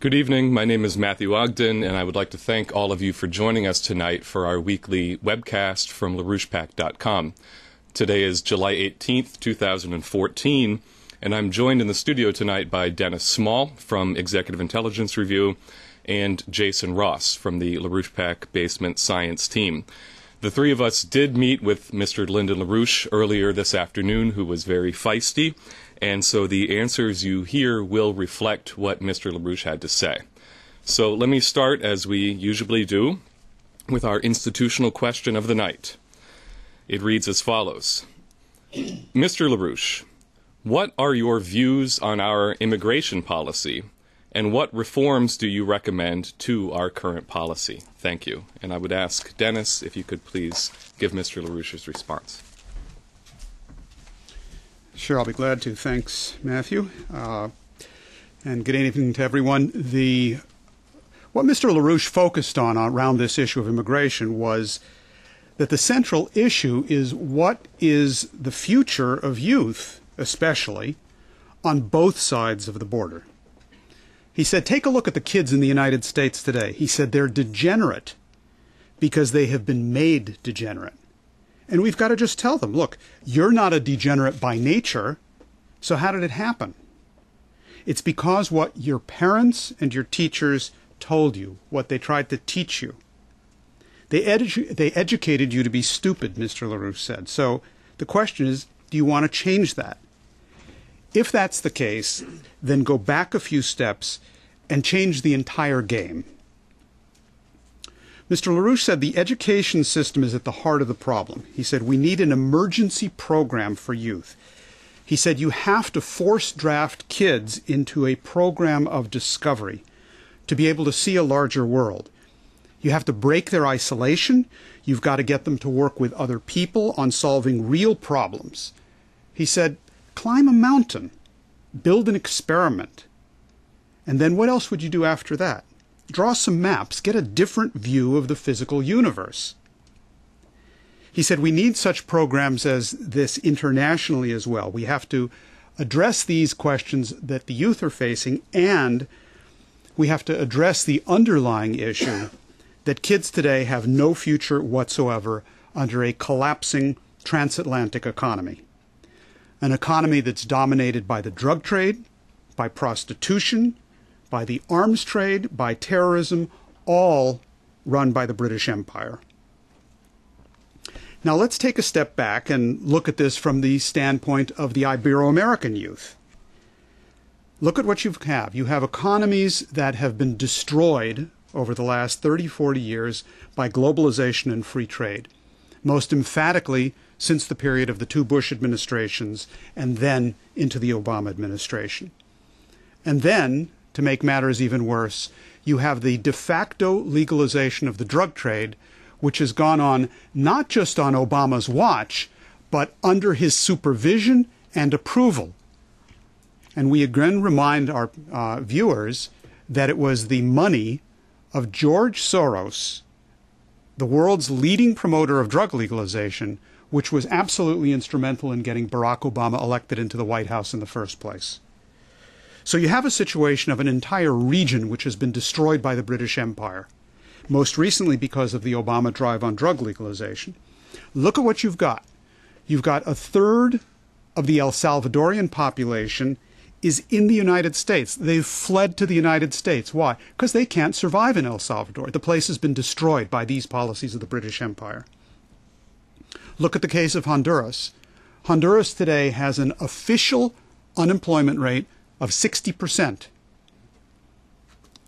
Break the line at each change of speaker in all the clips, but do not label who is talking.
Good evening. My name is Matthew Ogden, and I would like to thank all of you for joining us tonight for our weekly webcast from LaRouchepack.com. Today is July 18th, 2014, and I'm joined in the studio tonight by Dennis Small from Executive Intelligence Review and Jason Ross from the LaRouchePack Basement Science Team. The three of us did meet with Mr. Lyndon LaRouche earlier this afternoon, who was very feisty, and so the answers you hear will reflect what Mr. LaRouche had to say. So let me start, as we usually do, with our institutional question of the night. It reads as follows. Mr. LaRouche, what are your views on our immigration policy, and what reforms do you recommend to our current policy? Thank you. And I would ask Dennis if you could please give Mr. LaRouche's response.
Sure, I'll be glad to. Thanks, Matthew. And good evening to everyone. What Mr. LaRouche focused on around this issue of immigration was that the central issue is what is the future of youth, especially, on both sides of the border. He said, take a look at the kids in the United States today. He said they're degenerate because they have been made degenerate. And we've got to just tell them, look, you're not a degenerate by nature, so how did it happen? It's because what your parents and your teachers told you, what they tried to teach you. They educated you to be stupid, Mr. LaRouche said. So the question is, do you want to change that? If that's the case, then go back a few steps and change the entire game. Mr. LaRouche said the education system is at the heart of the problem. He said we need an emergency program for youth. He said you have to force draft kids into a program of discovery to be able to see a larger world. You have to break their isolation. You've got to get them to work with other people on solving real problems. He said, climb a mountain, build an experiment. And then what else would you do after that? Draw some maps, get a different view of the physical universe. He said we need such programs as this internationally as well. We have to address these questions that the youth are facing, and we have to address the underlying issue that kids today have no future whatsoever under a collapsing transatlantic economy. An economy that's dominated by the drug trade, by prostitution, by the arms trade, by terrorism, all run by the British Empire. Now let's take a step back and look at this from the standpoint of the Ibero-American youth. Look at what you have. You have economies that have been destroyed over the last 30, 40 years by globalization and free trade, most emphatically since the period of the two Bush administrations and then into the Obama administration. And then, to make matters even worse, you have the de facto legalization of the drug trade, which has gone on not just on Obama's watch, but under his supervision and approval. And we again remind our viewers that it was the money of George Soros, the world's leading promoter of drug legalization, which was absolutely instrumental in getting Barack Obama elected into the White House in the first place. So you have a situation of an entire region which has been destroyed by the British Empire, most recently because of the Obama drive on drug legalization. Look at what you've got. You've got a third of the El Salvadorian population is in the United States. They've fled to the United States. Why? Because they can't survive in El Salvador. The place has been destroyed by these policies of the British Empire. Look at the case of Honduras. Honduras today has an official unemployment rate of 60%.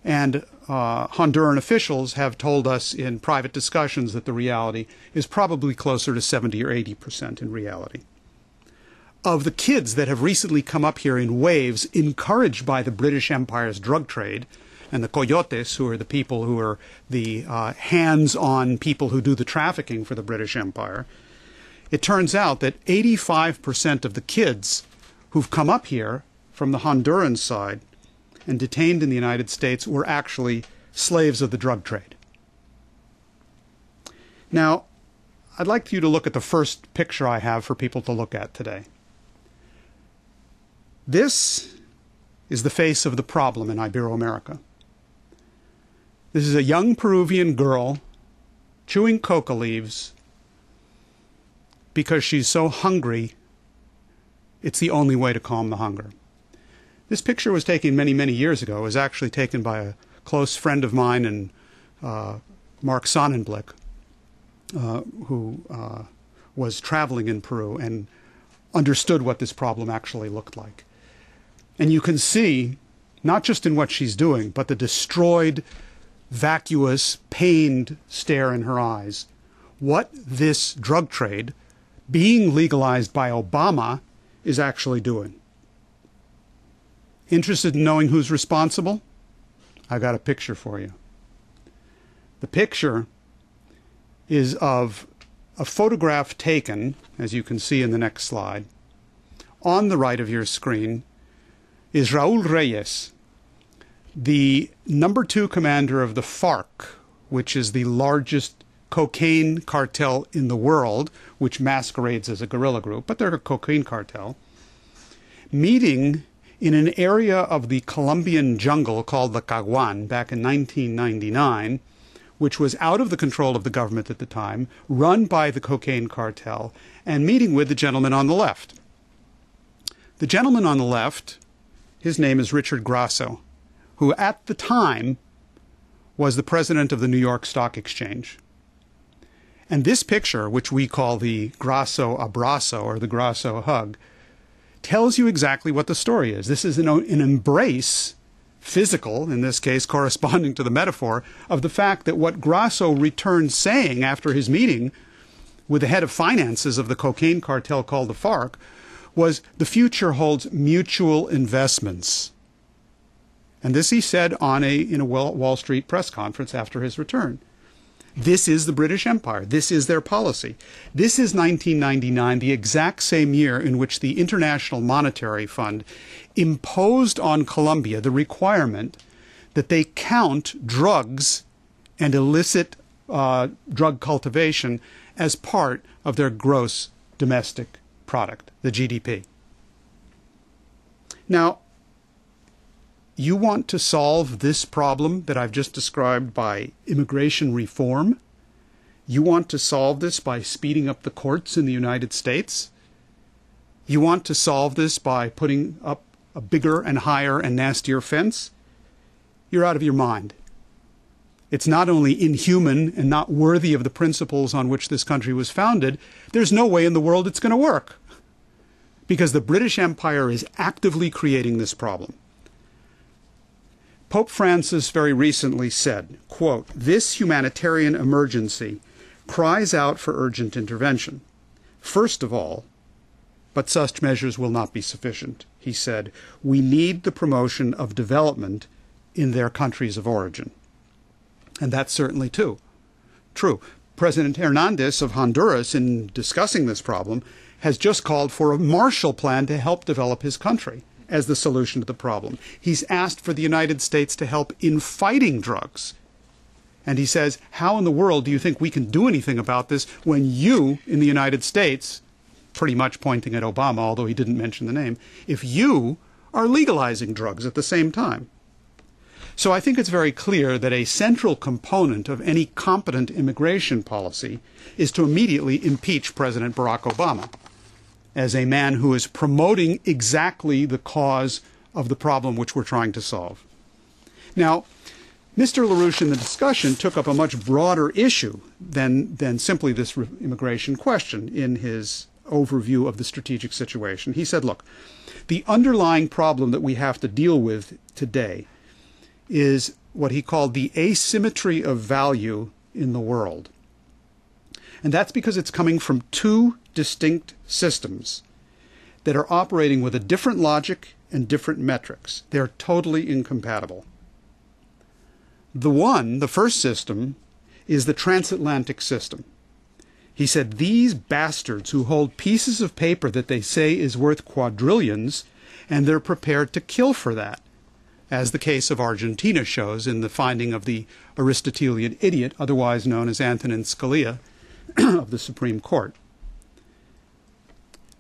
And Honduran officials have told us in private discussions that the reality is probably closer to 70 or 80% in reality. Of the kids that have recently come up here in waves, encouraged by the British Empire's drug trade, and the coyotes, who are the people who are the hands-on people who do the trafficking for the British Empire, it turns out that 85% of the kids who've come up here from the Honduran side and detained in the United States were actually slaves of the drug trade. Now, I'd like you to look at the first picture I have for people to look at today. This is the face of the problem in Ibero-America. This is a young Peruvian girl chewing coca leaves because she's so hungry, it's the only way to calm the hunger. This picture was taken many, many years ago. It was actually taken by a close friend of mine and Mark Sonnenblick, who was traveling in Peru and understood what this problem actually looked like. And you can see, not just in what she's doing, but the destroyed, vacuous, pained stare in her eyes, what this drug trade, being legalized by Obama, is actually doing. Interested in knowing who's responsible? I got a picture for you. The picture is of a photograph taken, as you can see in the next slide. On the right of your screen is Raul Reyes, the number 2 commander of the FARC, which is the largest cocaine cartel in the world, which masquerades as a guerrilla group, but they're a cocaine cartel, meeting in an area of the Colombian jungle called the Caguan back in 1999, which was out of the control of the government at the time, run by the cocaine cartel, and meeting with the gentleman on the left. The gentleman on the left, his name is Richard Grasso, who at the time was the president of the New York Stock Exchange. And this picture, which we call the Grasso Abrazo, or the Grasso hug, tells you exactly what the story is. This is an embrace, physical, in this case corresponding to the metaphor, of the fact that what Grasso returned saying after his meeting with the head of finances of the cocaine cartel called the FARC was, the future holds mutual investments. And this he said in a Wall Street press conference after his return. This is the British Empire. This is their policy. This is 1999, the exact same year in which the International Monetary Fund imposed on Colombia the requirement that they count drugs and illicit drug cultivation as part of their gross domestic product, the GDP. Now, you want to solve this problem that I've just described by immigration reform? You want to solve this by speeding up the courts in the United States? You want to solve this by putting up a bigger and higher and nastier fence? You're out of your mind. It's not only inhuman and not worthy of the principles on which this country was founded, there's no way in the world it's going to work. Because the British Empire is actively creating this problem. Pope Francis very recently said, quote, "This humanitarian emergency cries out for urgent intervention. First of all, but such measures will not be sufficient," he said. "We need the promotion of development in their countries of origin." And that's certainly true. President Hernandez of Honduras, in discussing this problem, has just called for a Marshall Plan to help develop his country as the solution to the problem. He's asked for the United States to help in fighting drugs. And he says, how in the world do you think we can do anything about this when you, in the United States, pretty much pointing at Obama, although he didn't mention the name, if you are legalizing drugs at the same time? So I think it's very clear that a central component of any competent immigration policy is to immediately impeach President Barack Obama as a man who is promoting exactly the cause of the problem which we're trying to solve. Now, Mr. LaRouche in the discussion took up a much broader issue than simply this immigration question in his overview of the strategic situation. He said, look, the underlying problem that we have to deal with today is what he called the asymmetry of value in the world. And that's because it's coming from two distinct systems that are operating with a different logic and different metrics. They're totally incompatible. The first system, is the transatlantic system. He said, these bastards who hold pieces of paper that they say is worth quadrillions, and they're prepared to kill for that, as the case of Argentina shows in the finding of the Aristotelian idiot, otherwise known as Antonin Scalia, of the Supreme Court.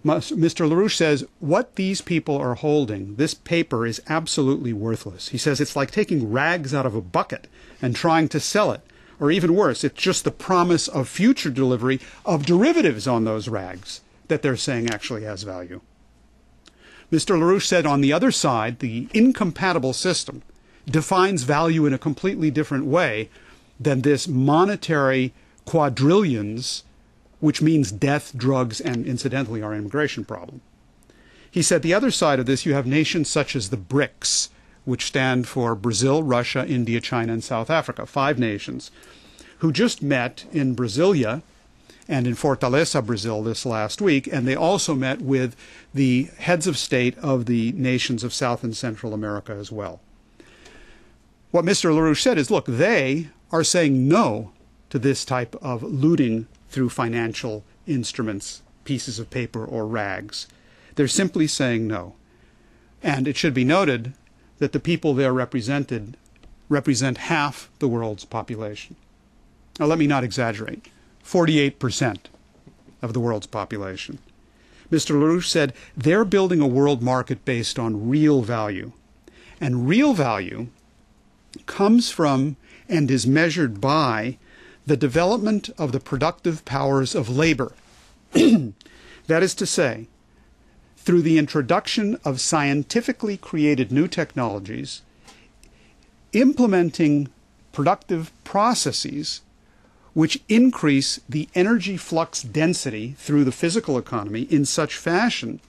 Mr. LaRouche says what these people are holding, this paper, is absolutely worthless. He says it's like taking rags out of a bucket and trying to sell it. Or even worse, it's just the promise of future delivery of derivatives on those rags that they're saying actually has value. Mr. LaRouche said on the other side, the incompatible system defines value in a completely different way than this monetary quadrillions, which means death, drugs, and incidentally our immigration problem. He said the other side of this, you have nations such as the BRICS, which stand for Brazil, Russia, India, China, and South Africa, 5 nations, who just met in Brasilia and in Fortaleza, Brazil, this last week, and they also met with the heads of state of the nations of South and Central America as well. What Mr. LaRouche said is, look, they are saying no to this type of looting through financial instruments, pieces of paper, or rags. They're simply saying no. And it should be noted that the people there represent half the world's population. Now, let me not exaggerate. 48% of the world's population. Mr. LaRouche said they're building a world market based on real value. And real value comes from and is measured by the development of the productive powers of labor. That is to say, through the introduction of scientifically created new technologies, implementing productive processes which increase the energy flux density through the physical economy in such fashion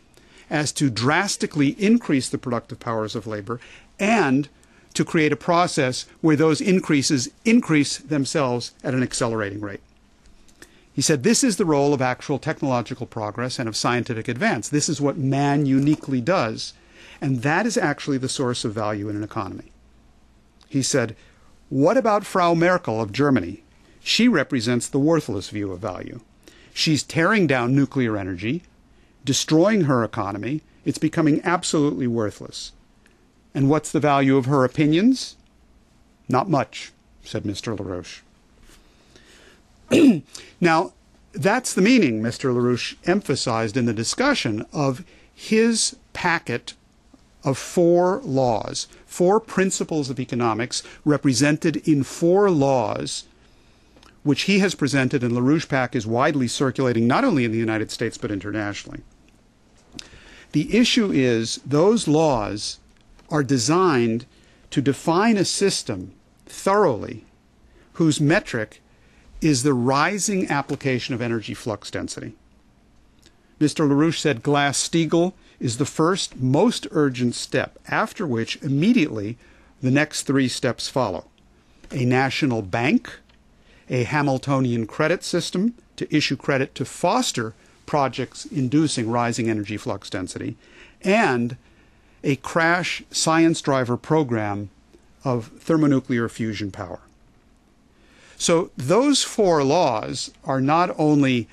as to drastically increase the productive powers of labor and to create a process where those increases increase themselves at an accelerating rate. He said this is the role of actual technological progress and of scientific advance. This is what man uniquely does, and that is actually the source of value in an economy. He said, what about Frau Merkel of Germany? She represents the worthless view of value. She's tearing down nuclear energy, destroying her economy. It's becoming absolutely worthless. And what's the value of her opinions? Not much, said Mr. LaRouche. Now, that's the meaning Mr. LaRouche emphasized in the discussion of his packet of 4 laws, 4 principles of economics represented in 4 laws, which he has presented and LaRouche Pack is widely circulating not only in the United States but internationally. The issue is those laws are designed to define a system thoroughly whose metric is the rising application of energy flux density. Mr. LaRouche said Glass-Steagall is the first most urgent step, after which immediately the next 3 steps follow. A national bank, a Hamiltonian credit system to issue credit to foster projects inducing rising energy flux density, and a crash science driver program of thermonuclear fusion power. So those 4 laws are not only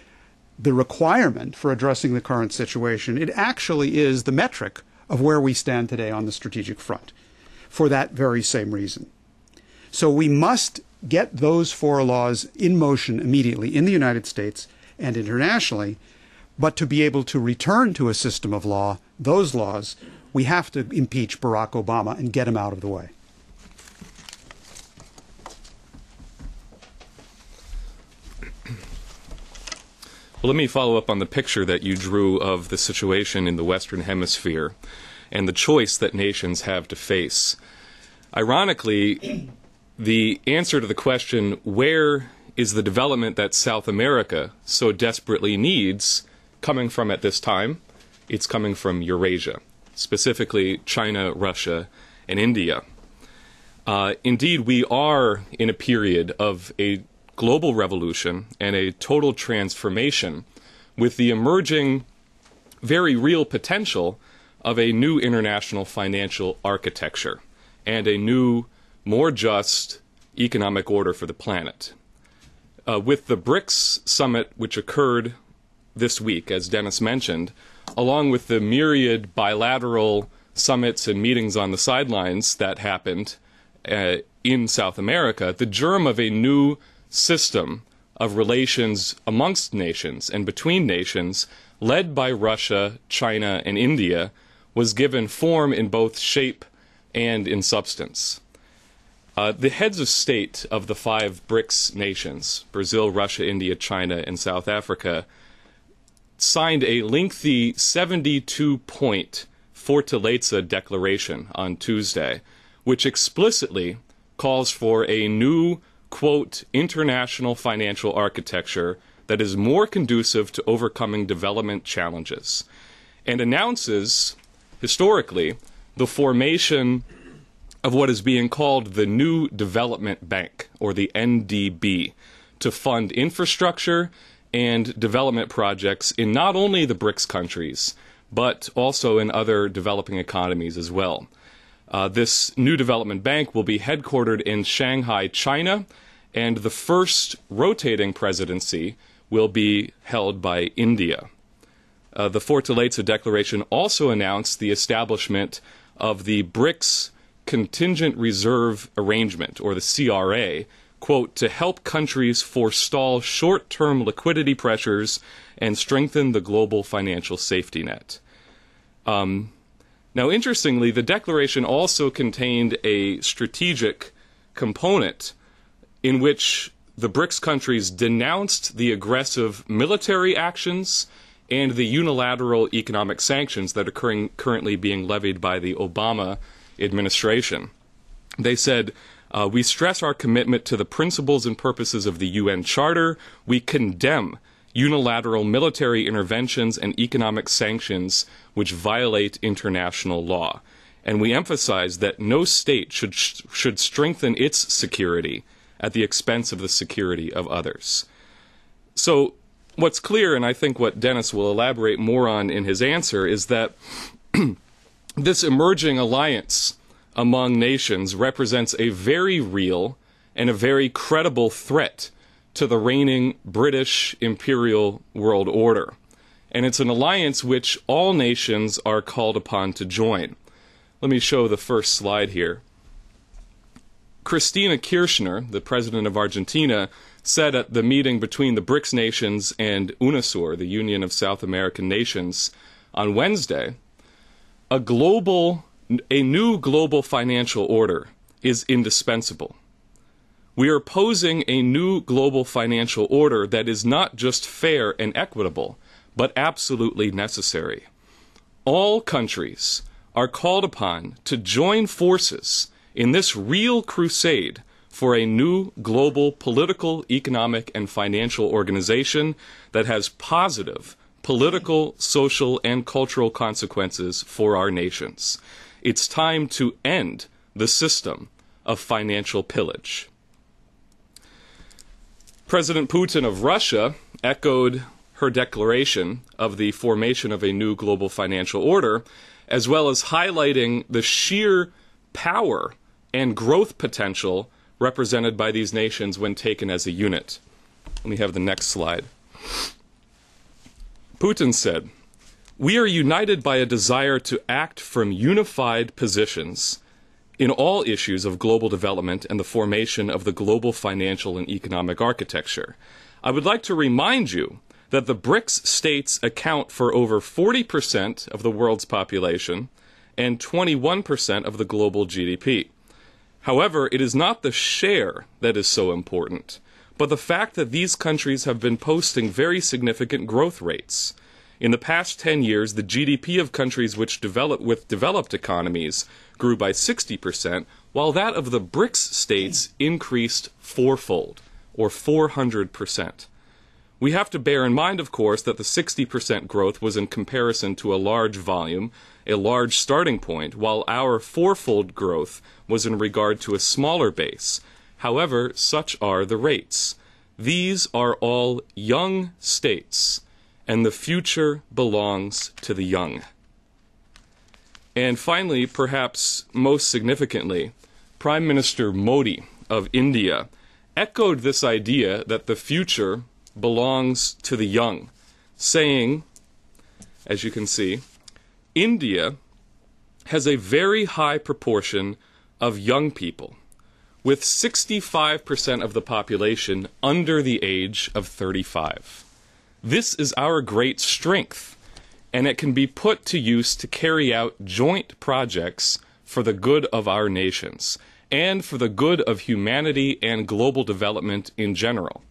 the requirement for addressing the current situation, it actually is the metric of where we stand today on the strategic front for that very same reason. So we must get those 4 laws in motion immediately in the United States and internationally, but to be able to return to a system of law, those laws, we have to impeach Barack Obama and get him out of the way.
Well, let me follow up on the picture that you drew of the situation in the Western Hemisphere and the choice that nations have to face. Ironically, the answer to the question, where is the development that South America so desperately needs, coming from at this time? It's coming from Eurasia, specifically China, Russia, and India. Indeed, we are in a period of a global revolution and a total transformation with the emerging very real potential of a new international financial architecture and a new, more just economic order for the planet. With the BRICS summit, which occurred this week, as Dennis mentioned, along with the myriad bilateral summits and meetings on the sidelines that happened in South America, the germ of a new system of relations amongst nations and between nations, led by Russia, China, and India, was given form in both shape and in substance. The heads of state of the 5 BRICS nations, Brazil, Russia, India, China, and South Africa, signed a lengthy 72-point Fortaleza Declaration on Tuesday, which explicitly calls for a new, quote, international financial architecture that is more conducive to overcoming development challenges, and announces, historically, the formation of what is being called the New Development Bank, or the NDB, to fund infrastructure and development projects in not only the BRICS countries, but also in other developing economies as well. This New Development Bank will be headquartered in Shanghai, China, and the first rotating presidency will be held by India. The Fortaleza Declaration also announced the establishment of the BRICS Contingent Reserve Arrangement, or the CRA, quote, to help countries forestall short-term liquidity pressures and strengthen the global financial safety net. Now, interestingly, the declaration also contained a strategic component in which the BRICS countries denounced the aggressive military actions and the unilateral economic sanctions that are currently being levied by the Obama administration. They said, we stress our commitment to the principles and purposes of the UN Charter. We condemn unilateral military interventions and economic sanctions which violate international law. And we emphasize that no state should strengthen its security at the expense of the security of others. So what's clear, and I think what Dennis will elaborate more on in his answer, is that this emerging alliance among nations represents a very real and a very credible threat to the reigning British imperial world order. And it's an alliance which all nations are called upon to join. Let me show the first slide here. Cristina Kirchner, the president of Argentina, said at the meeting between the BRICS nations and UNASUR, the Union of South American Nations, on Wednesday, a new global financial order is indispensable. We are posing a new global financial order that is not just fair and equitable, but absolutely necessary. All countries are called upon to join forces in this real crusade for a new global political, economic, and financial organization that has positive political, social, and cultural consequences for our nations. It's time to end the system of financial pillage. President Putin of Russia echoed her declaration of the formation of a new global financial order, as well as highlighting the sheer power and growth potential represented by these nations when taken as a unit. Let me have the next slide. Putin said, "We are united by a desire to act from unified positions in all issues of global development and the formation of the global financial and economic architecture. I would like to remind you that the BRICS states account for over 40% of the world's population and 21% of the global GDP. However, it is not the share that is so important, but the fact that these countries have been posting very significant growth rates. In the past 10 years, the GDP of countries with developed economies grew by 60%, while that of the BRICS states increased fourfold, or 400%. We have to bear in mind, of course, that the 60% growth was in comparison to a large volume, a large starting point, while our fourfold growth was in regard to a smaller base. However, such are the rates. These are all young states, and the future belongs to the young." And finally, perhaps most significantly, Prime Minister Modi of India echoed this idea that the future belongs to the young, saying, as you can see, India has a very high proportion of young people, with 65% of the population under the age of 35. This is our great strength, and it can be put to use to carry out joint projects for the good of our nations and for the good of humanity and global development in general.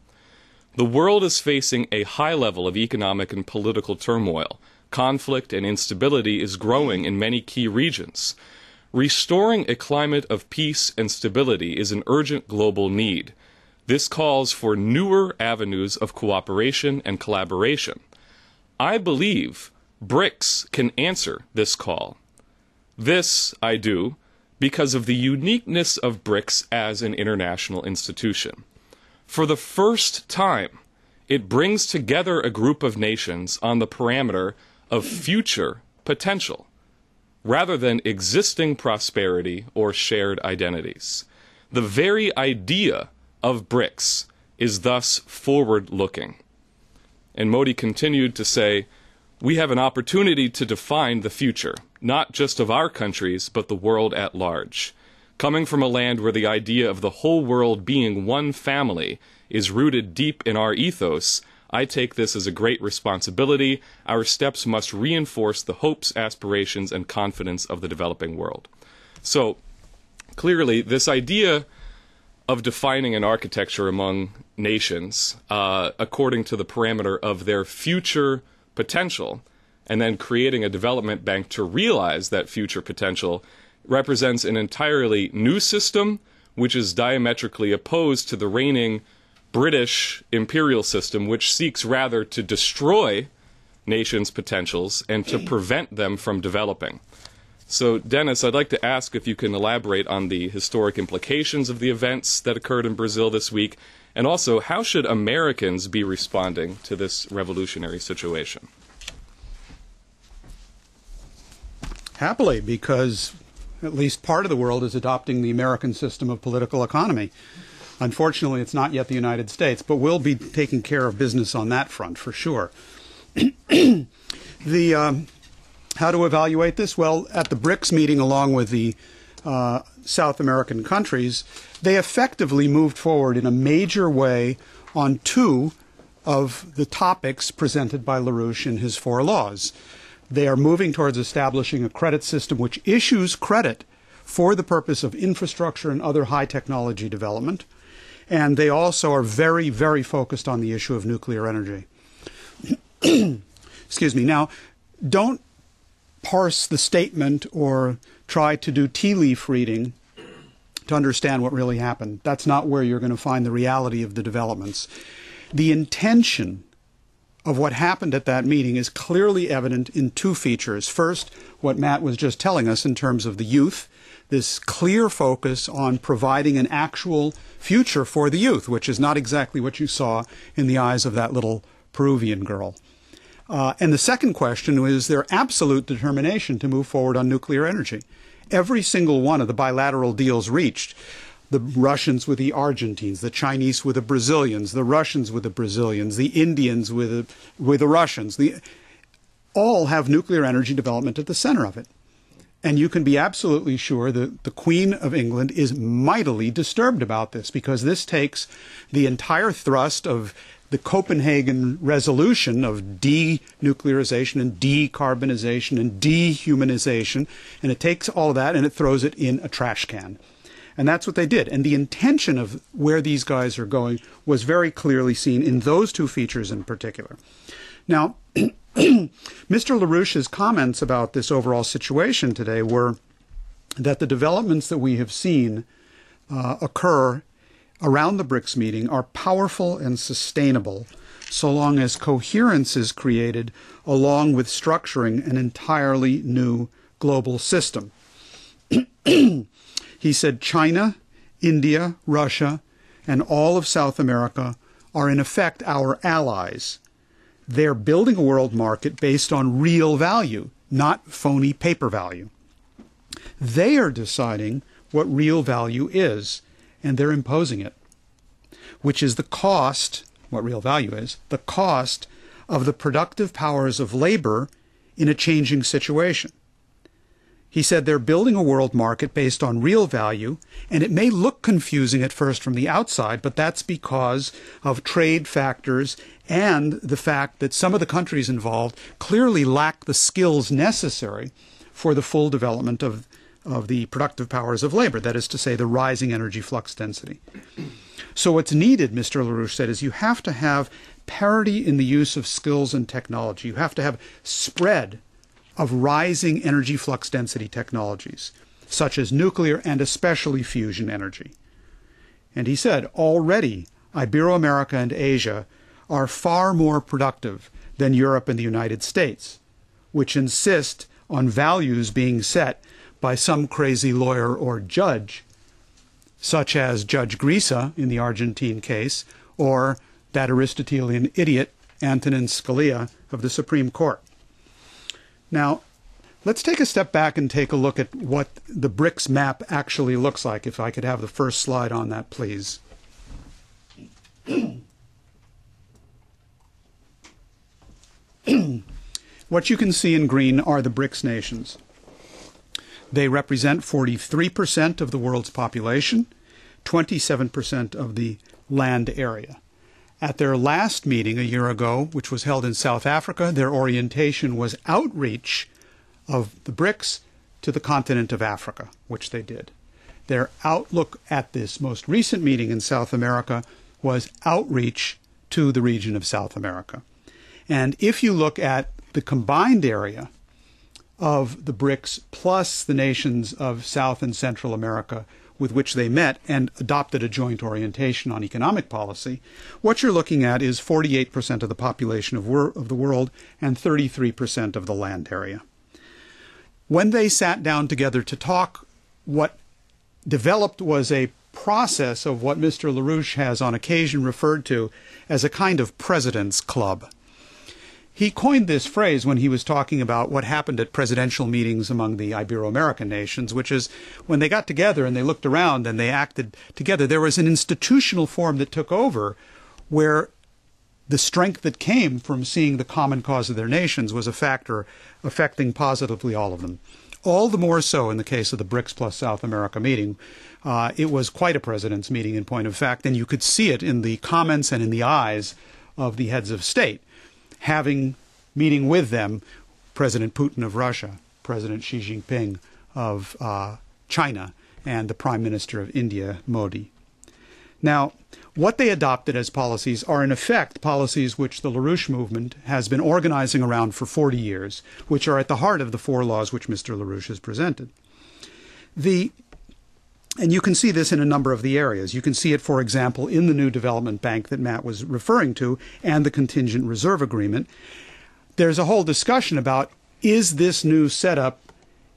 The world is facing a high level of economic and political turmoil. Conflict and instability is growing in many key regions. Restoring a climate of peace and stability is an urgent global need. This calls for newer avenues of cooperation and collaboration. I believe BRICS can answer this call. This I do because of the uniqueness of BRICS as an international institution. For the first time, it brings together a group of nations on the parameter of future potential, rather than existing prosperity or shared identities. The very idea of BRICS is thus forward-looking. And Modi continued to say, we have an opportunity to define the future, not just of our countries, but the world at large. Coming from a land where the idea of the whole world being one family is rooted deep in our ethos, I take this as a great responsibility. Our steps must reinforce the hopes, aspirations, and confidence of the developing world. So, clearly, this idea of defining an architecture among nations according to the parameter of their future potential, and then creating a development bank to realize that future potential, represents an entirely new system, which is diametrically opposed to the reigning British imperial system, which seeks rather to destroy nations' potentials and to prevent them from developing. So, Dennis, I'd like to ask if you can elaborate on the historic implications of the events that occurred in Brazil this week, and also how should Americans be responding to this revolutionary situation?
Happily, because at least part of the world is adopting the American system of political economy. Unfortunately, it's not yet the United States, but we'll be taking care of business on that front for sure. How to evaluate this? Well, at the BRICS meeting, along with the South American countries, they effectively moved forward in a major way on two of the topics presented by LaRouche in his 4 laws. They are moving towards establishing a credit system which issues credit for the purpose of infrastructure and other high technology development. And they also are very, very focused on the issue of nuclear energy. Excuse me. Now, don't parse the statement or try to do tea leaf reading to understand what really happened. That's not where you're going to find the reality of the developments. The intention of what happened at that meeting is clearly evident in 2 features. First, what Matt was just telling us in terms of the youth, this clear focus on providing an actual future for the youth, which is not exactly what you saw in the eyes of that little Peruvian girl. And the second question is their absolute determination to move forward on nuclear energy. Every single one of the bilateral deals reached, the Russians with the Argentines, the Chinese with the Brazilians, the Russians with the Brazilians, the Indians with the Russians, all have nuclear energy development at the center of it. And you can be absolutely sure that the Queen of England is mightily disturbed about this, because this takes the entire thrust of the Copenhagen resolution of denuclearization and decarbonization and dehumanization, and it takes all of that and it throws it in a trash can. And that's what they did. And the intention of where these guys are going was very clearly seen in those 2 features in particular. Now, Mr. LaRouche's comments about this overall situation today were that the developments that we have seen occur around the BRICS meeting are powerful and sustainable so long as coherence is created along with structuring an entirely new global system. He said China, India, Russia, and all of South America are in effect our allies. They're building a world market based on real value, not phony paper value. They are deciding what real value is, and they're imposing it, which is the cost, what real value is, the cost of the productive powers of labor in a changing situation. He said they're building a world market based on real value, and it may look confusing at first from the outside, but that's because of trade factors and the fact that some of the countries involved clearly lack the skills necessary for the full development of the productive powers of labor, that is to say, the rising energy flux density. So what's needed, Mr. LaRouche said, is you have to have parity in the use of skills and technology. You have to have spread of rising energy flux density technologies, such as nuclear and especially fusion energy. And he said, already Ibero-America and Asia are far more productive than Europe and the United States, which insist on values being set by some crazy lawyer or judge, such as Judge Grisa in the Argentine case, or that Aristotelian idiot Antonin Scalia of the Supreme Court. Now, let's take a step back and take a look at what the BRICS map actually looks like. If I could have the first slide on that, please. What you can see in green are the BRICS nations. They represent 43% of the world's population, 27% of the land area. At their last meeting a year ago, which was held in South Africa, their orientation was outreach of the BRICS to the continent of Africa, which they did. Their outlook at this most recent meeting in South America was outreach to the region of South America. And if you look at the combined area of the BRICS plus the nations of South and Central America with which they met and adopted a joint orientation on economic policy, what you're looking at is 48% of the population of the world and 33% of the land area. When they sat down together to talk, what developed was a process of what Mr. LaRouche has on occasion referred to as a kind of president's club. He coined this phrase when he was talking about what happened at presidential meetings among the Ibero-American nations, which is when they got together and they looked around and they acted together, there was an institutional form that took over where the strength that came from seeing the common cause of their nations was a factor affecting positively all of them. All the more so in the case of the BRICS plus South America meeting. It was quite a president's meeting in point of fact, and you could see it in the comments and in the eyes of the heads of state. Meeting with them, President Putin of Russia, President Xi Jinping of China, and the Prime Minister of India, Modi. Now, what they adopted as policies are in effect policies which the LaRouche movement has been organizing around for 40 years, which are at the heart of the 4 laws which Mr. LaRouche has presented. And you can see this in a number of the areas. You can see it, for example, in the new development bank that Matt was referring to and the contingent reserve agreement. There's a whole discussion about, is this new setup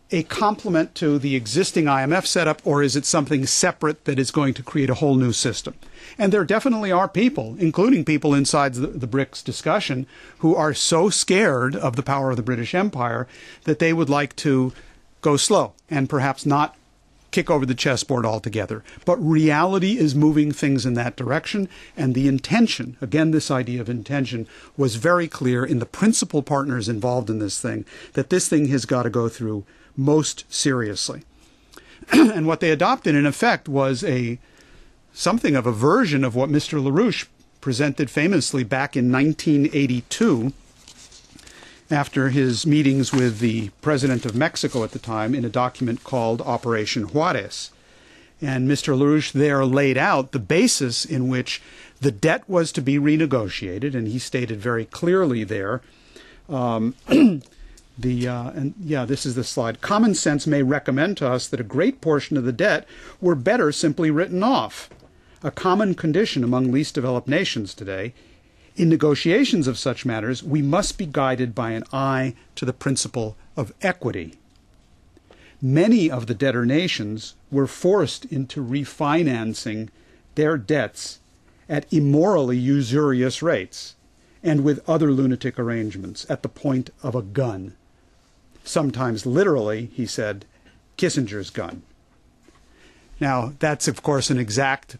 a complement to the existing IMF setup, or is it something separate that is going to create a whole new system? And there definitely are people, including people inside the BRICS discussion, who are so scared of the power of the British Empire that they would like to go slow and perhaps not kick over the chessboard altogether. But reality is moving things in that direction, and the intention, again this idea of intention, was very clear in the principal partners involved in this thing, that this thing has got to go through most seriously. And what they adopted in effect was something of a version of what Mr. LaRouche presented famously back in 1982 after his meetings with the president of Mexico at the time in a document called Operation Juarez. And Mr. LaRouche there laid out the basis in which the debt was to be renegotiated, and he stated very clearly there, this is the slide. Common sense may recommend to us that a great portion of the debt were better simply written off, a common condition among least developed nations today. In negotiations of such matters, we must be guided by an eye to the principle of equity. Many of the debtor nations were forced into refinancing their debts at immorally usurious rates and with other lunatic arrangements at the point of a gun. Sometimes literally, he said, Kissinger's gun. Now, that's, of course, an exact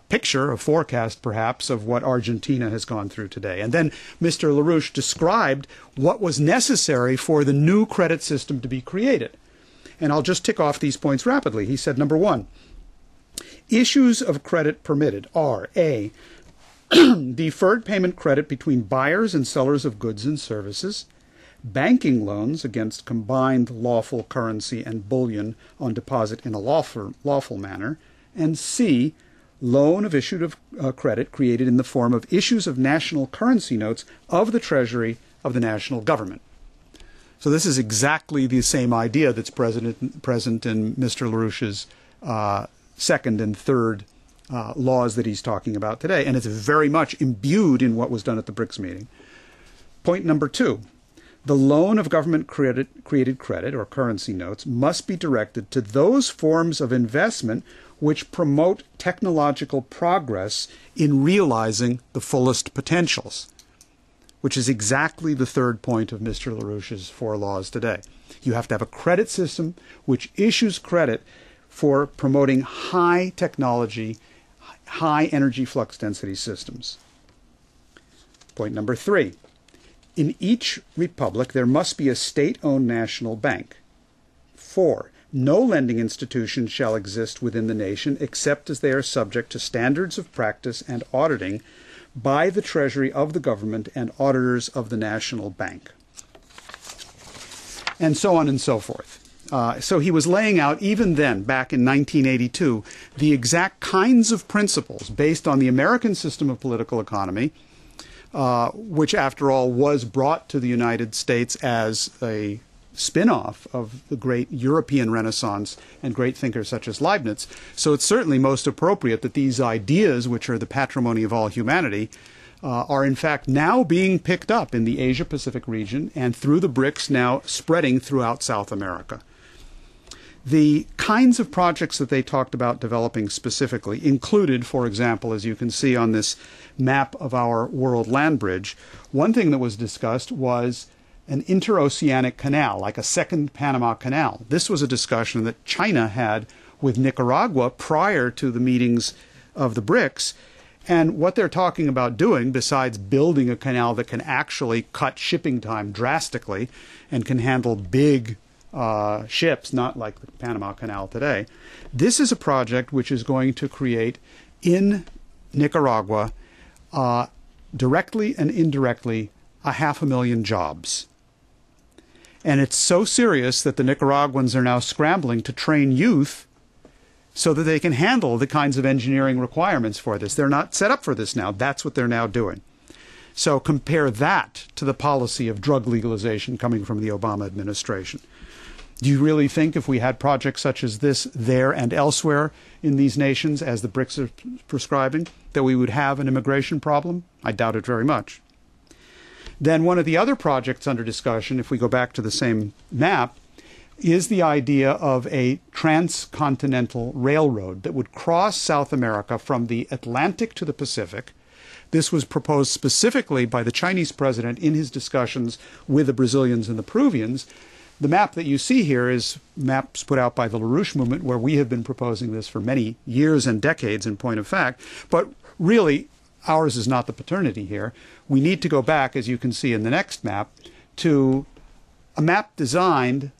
picture, a forecast perhaps, of what Argentina has gone through today. And then Mr. LaRouche described what was necessary for the new credit system to be created. And I'll just tick off these points rapidly. He said, number one, issues of credit permitted are A, deferred payment credit between buyers and sellers of goods and services, banking loans against combined lawful currency and bullion on deposit in a lawful manner, and C, loan of issued of credit created in the form of issues of national currency notes of the Treasury of the national government. So this is exactly the same idea that's present in Mr. LaRouche's second and third laws that he's talking about today, and it's very much imbued in what was done at the BRICS meeting. Point number two, the loan of government-created credit or currency notes must be directed to those forms of investment which promote technological progress in realizing the fullest potentials, which is exactly the third point of Mr. LaRouche's four laws today. You have to have a credit system which issues credit for promoting high technology, high energy flux density systems. Point number three, in each republic there must be a state-owned national bank. 4. No lending institution shall exist within the nation except as they are subject to standards of practice and auditing by the Treasury of the government and auditors of the National Bank. And so on and so forth. So he was laying out, even then, back in 1982, the exact kinds of principles based on the American system of political economy, which, after all, was brought to the United States as a spin-off of the great European Renaissance and great thinkers such as Leibniz. So it's certainly most appropriate that these ideas, which are the patrimony of all humanity, are in fact now being picked up in the Asia-Pacific region and through the BRICS now spreading throughout South America. The kinds of projects that they talked about developing specifically included, for example, as you can see on this map of our world land bridge, one thing that was discussed was an interoceanic canal, like a second Panama Canal. This was a discussion that China had with Nicaragua prior to the meetings of the BRICS. And what they're talking about doing, besides building a canal that can actually cut shipping time drastically and can handle big ships, not like the Panama Canal today, this is a project which is going to create in Nicaragua, directly and indirectly, 500,000 jobs. And it's so serious that the Nicaraguans are now scrambling to train youth so that they can handle the kinds of engineering requirements for this. They're not set up for this now. That's what they're now doing. So compare that to the policy of drug legalization coming from the Obama administration. Do you really think if we had projects such as this there and elsewhere in these nations, as the BRICS are prescribing, that we would have an immigration problem? I doubt it very much. Then one of the other projects under discussion, if we go back to the same map, is the idea of a transcontinental railroad that would cross South America from the Atlantic to the Pacific. This was proposed specifically by the Chinese president in his discussions with the Brazilians and the Peruvians. The map that you see here is maps put out by the LaRouche movement, where we have been proposing this for many years and decades, in point of fact. But really, ours is not the paternity here. We need to go back, as you can see in the next map, to a map designed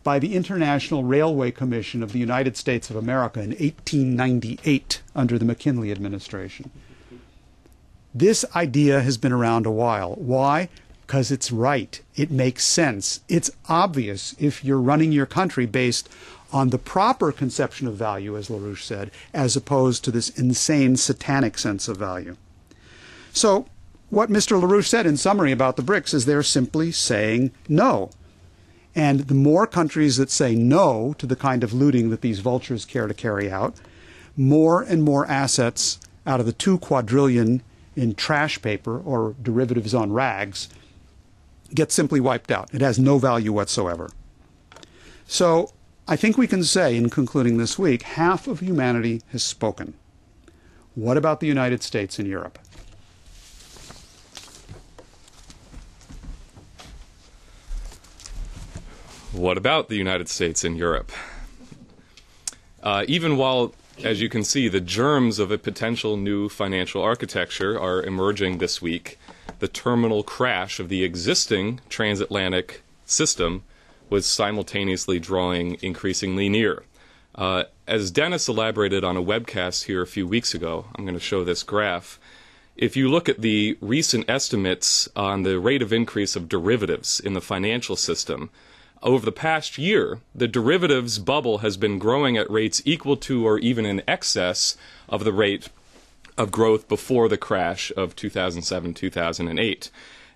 by the International Railway Commission of the United States of America in 1898 under the McKinley administration. This idea has been around a while. Why? Because it's right. It makes sense. It's obvious if you're running your country based on the proper conception of value, as LaRouche said, as opposed to this insane satanic sense of value. So what Mr. LaRouche said in summary about the BRICS is they're simply saying no. And the more countries that say no to the kind of looting that these vultures care to carry out, more and more assets out of the 2 quadrillion in trash paper or derivatives on rags get simply wiped out. It has no value whatsoever. So I think we can say, in concluding this week, half of humanity has spoken. What about the United States and Europe?
What about the United States and Europe? Even while, as you can see, the germs of a potential new financial architecture are emerging this week, the terminal crash of the existing transatlantic system was simultaneously drawing increasingly near. As Dennis elaborated on a webcast here a few weeks ago, I'm going to show this graph. If you look at the recent estimates on the rate of increase of derivatives in the financial system, over the past year, the derivatives bubble has been growing at rates equal to or even in excess of the rate of growth before the crash of 2007-2008.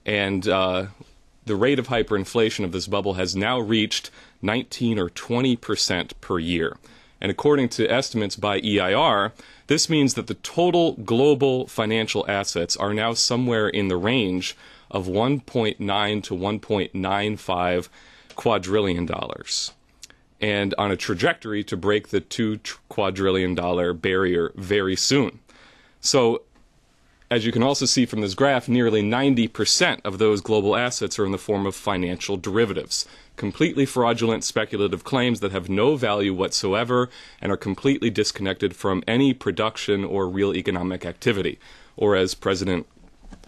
And the rate of hyperinflation of this bubble has now reached 19 or 20% per year. And according to estimates by EIR, this means that the total global financial assets are now somewhere in the range of $1.9 to $1.95 quadrillion, and on a trajectory to break the $2 quadrillion barrier very soon. So, as you can also see from this graph, nearly 90% of those global assets are in the form of financial derivatives, completely fraudulent speculative claims that have no value whatsoever and are completely disconnected from any production or real economic activity. Or as President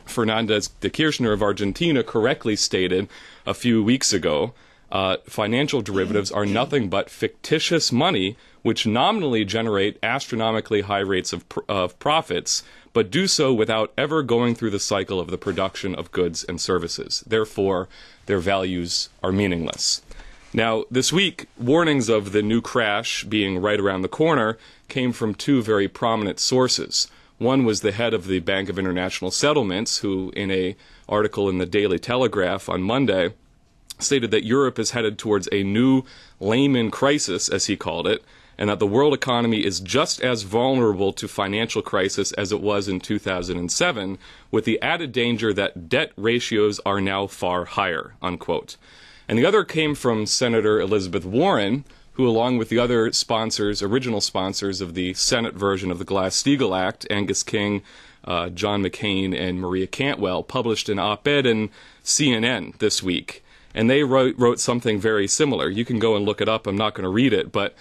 Fernandez de Kirchner of Argentina correctly stated a few weeks ago, financial derivatives are nothing but fictitious money which nominally generate astronomically high rates of profits, but do so without ever going through the cycle of the production of goods and services. Therefore, their values are meaningless. Now, this week, warnings of the new crash being right around the corner came from two very prominent sources. One was the head of the Bank of International Settlements, who, in an article in the Daily Telegraph on Monday, stated that Europe is headed towards a new Lehman crisis, as he called it, and that the world economy is just as vulnerable to financial crisis as it was in 2007, with the added danger that debt ratios are now far higher, unquote. And the other came from Senator Elizabeth Warren, who, along with the other sponsors, original sponsors of the Senate version of the Glass-Steagall Act, Angus King, John McCain, and Maria Cantwell, published an op-ed in CNN this week. And they wrote something very similar. You can go and look it up. I'm not going to read it. But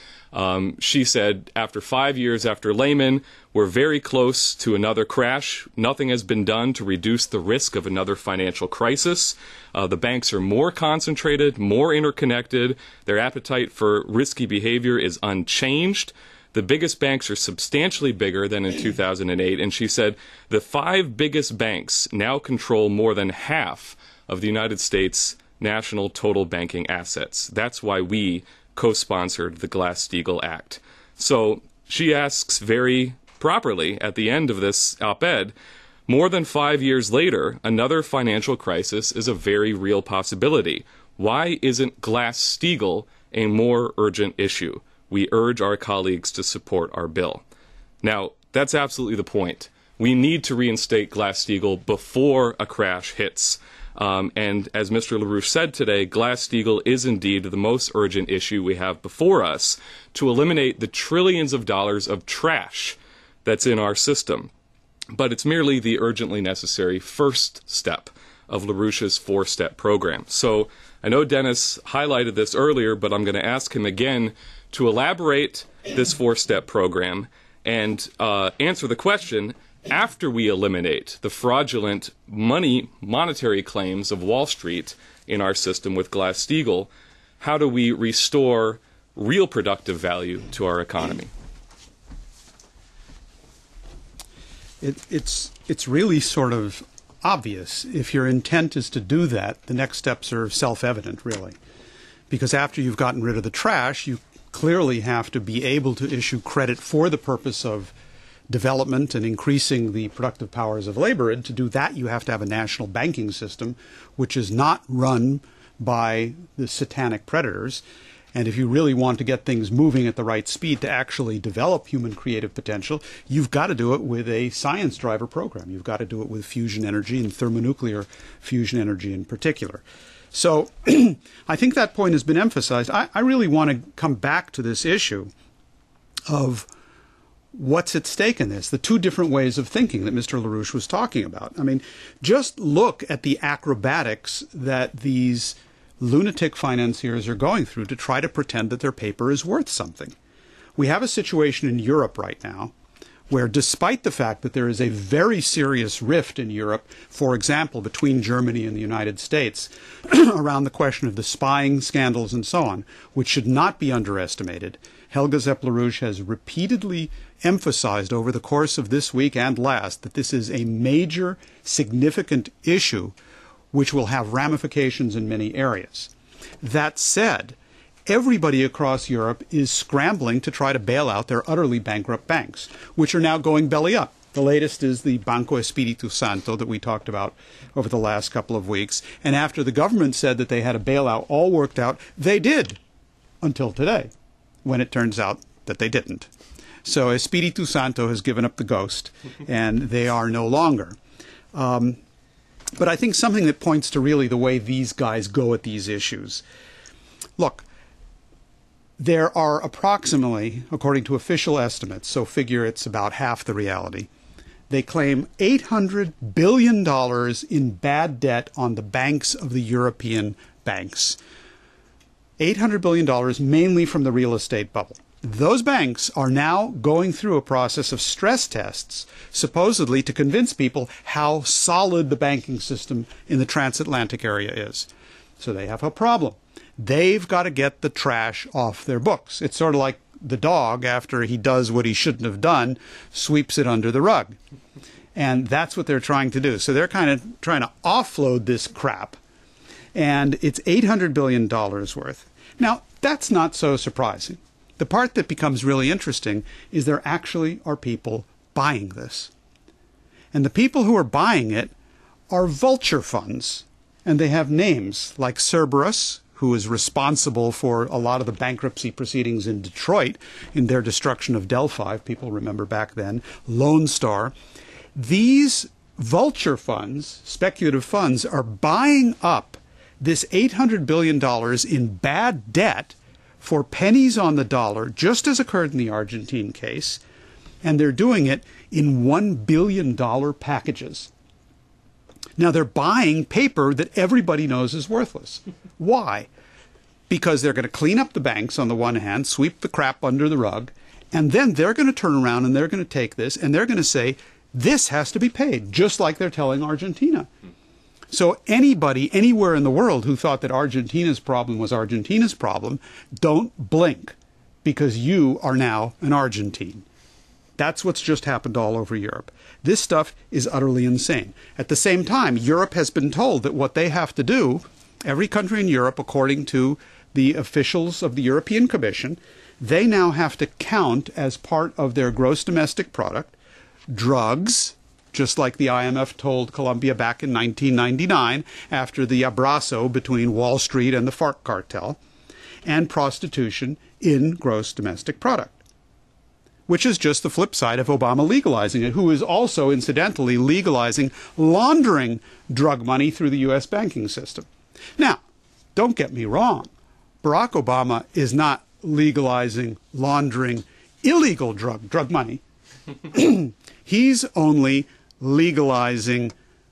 she said, after 5 years after Lehman, we're very close to another crash. Nothing has been done to reduce the risk of another financial crisis. The banks are more concentrated, more interconnected. Their appetite for risky behavior is unchanged. The biggest banks are substantially bigger than in 2008. And she said, the 5 biggest banks now control more than half of the United States' national total banking assets. That's why we co-sponsored the Glass-Steagall Act. So she asks very properly at the end of this op-ed, more than 5 years later, another financial crisis is a very real possibility. Why isn't Glass-Steagall a more urgent issue? We urge our colleagues to support our bill. Now, that's absolutely the point. We need to reinstate Glass-Steagall before a crash hits. And as Mr. LaRouche said today, Glass-Steagall is indeed the most urgent issue we have before us to eliminate the trillions of dollars of trash that's in our system. But it's merely the urgently necessary first step of LaRouche's 4-step program. So I know Dennis highlighted this earlier, but I'm going to ask him again to elaborate this 4-step program and answer the question, after we eliminate the fraudulent monetary claims of Wall Street in our system with Glass-Steagall, how do we restore real productive value to our economy?
It's really sort of obvious. If your intent is to do that, the next steps are self-evident, really. Because after you've gotten rid of the trash, you clearly have to be able to issue credit for the purpose of development and increasing the productive powers of labor. And to do that, you have to have a national banking system, which is not run by the satanic predators. And if you really want to get things moving at the right speed to actually develop human creative potential, you've got to do it with a science driver program. You've got to do it with fusion energy and thermonuclear fusion energy in particular. So I think that point has been emphasized. I really want to come back to this issue of what's at stake in this, the two different ways of thinking that Mr. LaRouche was talking about. I mean, just look at the acrobatics that these lunatic financiers are going through to try to pretend that their paper is worth something. We have a situation in Europe right now where despite the fact that there is a very serious rift in Europe, for example, between Germany and the United States, around the question of the spying scandals and so on, which should not be underestimated, Helga Zepp-LaRouche has repeatedly emphasized over the course of this week and last that this is a major, significant issue which will have ramifications in many areas. That said, everybody across Europe is scrambling to try to bail out their utterly bankrupt banks, which are now going belly up. The latest is the Banco Espiritu Santo that we talked about over the last couple of weeks. And after the government said that they had a bailout all worked out, they did, until today, when it turns out that they didn't. So Espiritu Santo has given up the ghost, and they are no longer. But I think something that points to really the way these guys go at these issues. Look, there are approximately, according to official estimates, so figure it's about half the reality, they claim $800 billion in bad debt on the banks of the European banks. $800 billion mainly from the real estate bubble. Those banks are now going through a process of stress tests, supposedly to convince people how solid the banking system in the transatlantic area is. So they have a problem. They've got to get the trash off their books. It's sort of like the dog, after he does what he shouldn't have done, sweeps it under the rug. And that's what they're trying to do. So they're kind of trying to offload this crap. And it's $800 billion worth. Now, that's not so surprising. The part that becomes really interesting is there actually are people buying this. And the people who are buying it are vulture funds. And they have names like Cerberus, who is responsible for a lot of the bankruptcy proceedings in Detroit in their destruction of Delphi, if people remember back then, Lone Star. These vulture funds, speculative funds, are buying up this $800 billion in bad debt for pennies on the dollar, just as occurred in the Argentine case, and they're doing it in $1 billion packages. Now, they're buying paper that everybody knows is worthless. Why? Because they're going to clean up the banks on the one hand, sweep the crap under the rug, and then they're going to turn around and they're going to take this and they're going to say, this has to be paid, just like they're telling Argentina. So anybody, anywhere in the world who thought that Argentina's problem was Argentina's problem, don't blink, because you are now an Argentine. That's what's just happened all over Europe. This stuff is utterly insane. At the same time, Europe has been told that what they have to do, every country in Europe, according to the officials of the European Commission, they now have to count as part of their gross domestic product drugs, just like the IMF told Colombia back in 1999 after the abrazo between Wall Street and the FARC cartel, and prostitution in gross domestic product, which is just the flip side of Obama legalizing it, who is also, incidentally, legalizing laundering drug money through the U.S. banking system. Now, don't get me wrong. Barack Obama is not legalizing laundering illegal drug money. He's only legalizing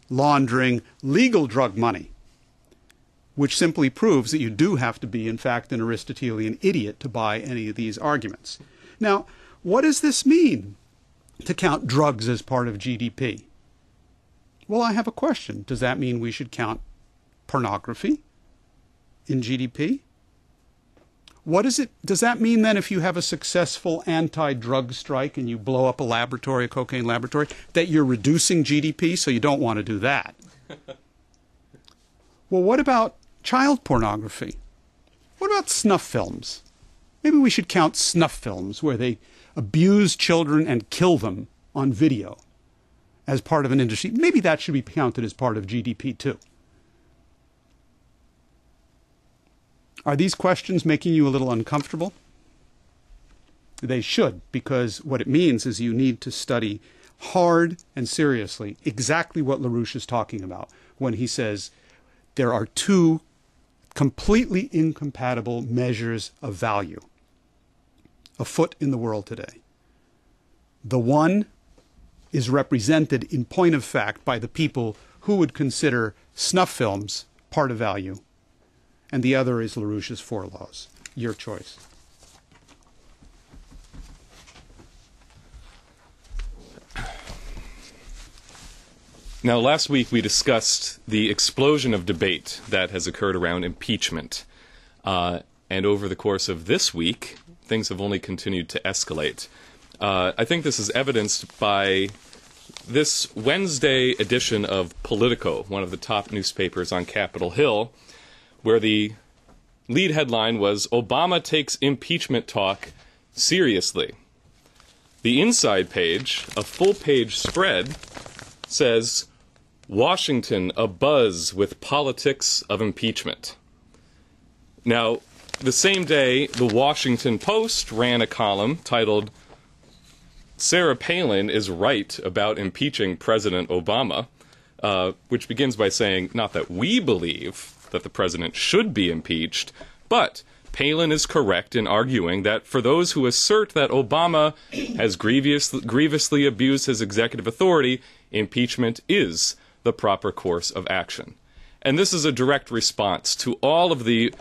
laundering legal drug money, which simply proves that you do have to be, in fact, an Aristotelian idiot to buy any of these arguments. Now, what does this mean, to count drugs as part of GDP? Well, I have a question. Does that mean we should count pornography in GDP? Does that mean then if you have a successful anti-drug strike and you blow up a cocaine laboratory, that you're reducing GDP, so you don't want to do that? Well, what about child pornography? What about snuff films? Maybe we should count snuff films where they abuse children and kill them on video as part of an industry. Maybe that should be counted as part of GDP too. Are these questions making you a little uncomfortable? They should, because what it means is you need to study hard and seriously exactly what LaRouche is talking about when he says there are two completely incompatible measures of value afoot in the world today. The one is represented in point of fact by the people who would consider snuff films part of value, and the other is LaRouche's 4 laws. Your choice.
Now, last week we discussed the explosion of debate that has occurred around impeachment. And over the course of this week, things have only continued to escalate. I think this is evidenced by this Wednesday edition of Politico, one of the top newspapers on Capitol Hill, where the lead headline was, "Obama takes impeachment talk seriously." The inside page, a full-page spread, says, "Washington abuzz with politics of impeachment." Now, the same day, the Washington Post ran a column titled, "Sarah Palin is right about impeaching President Obama," which begins by saying, not that we believe that the president should be impeached, but Palin is correct in arguing that for those who assert that Obama has grievously abused his executive authority, impeachment is the proper course of action. And this is a direct response to all of the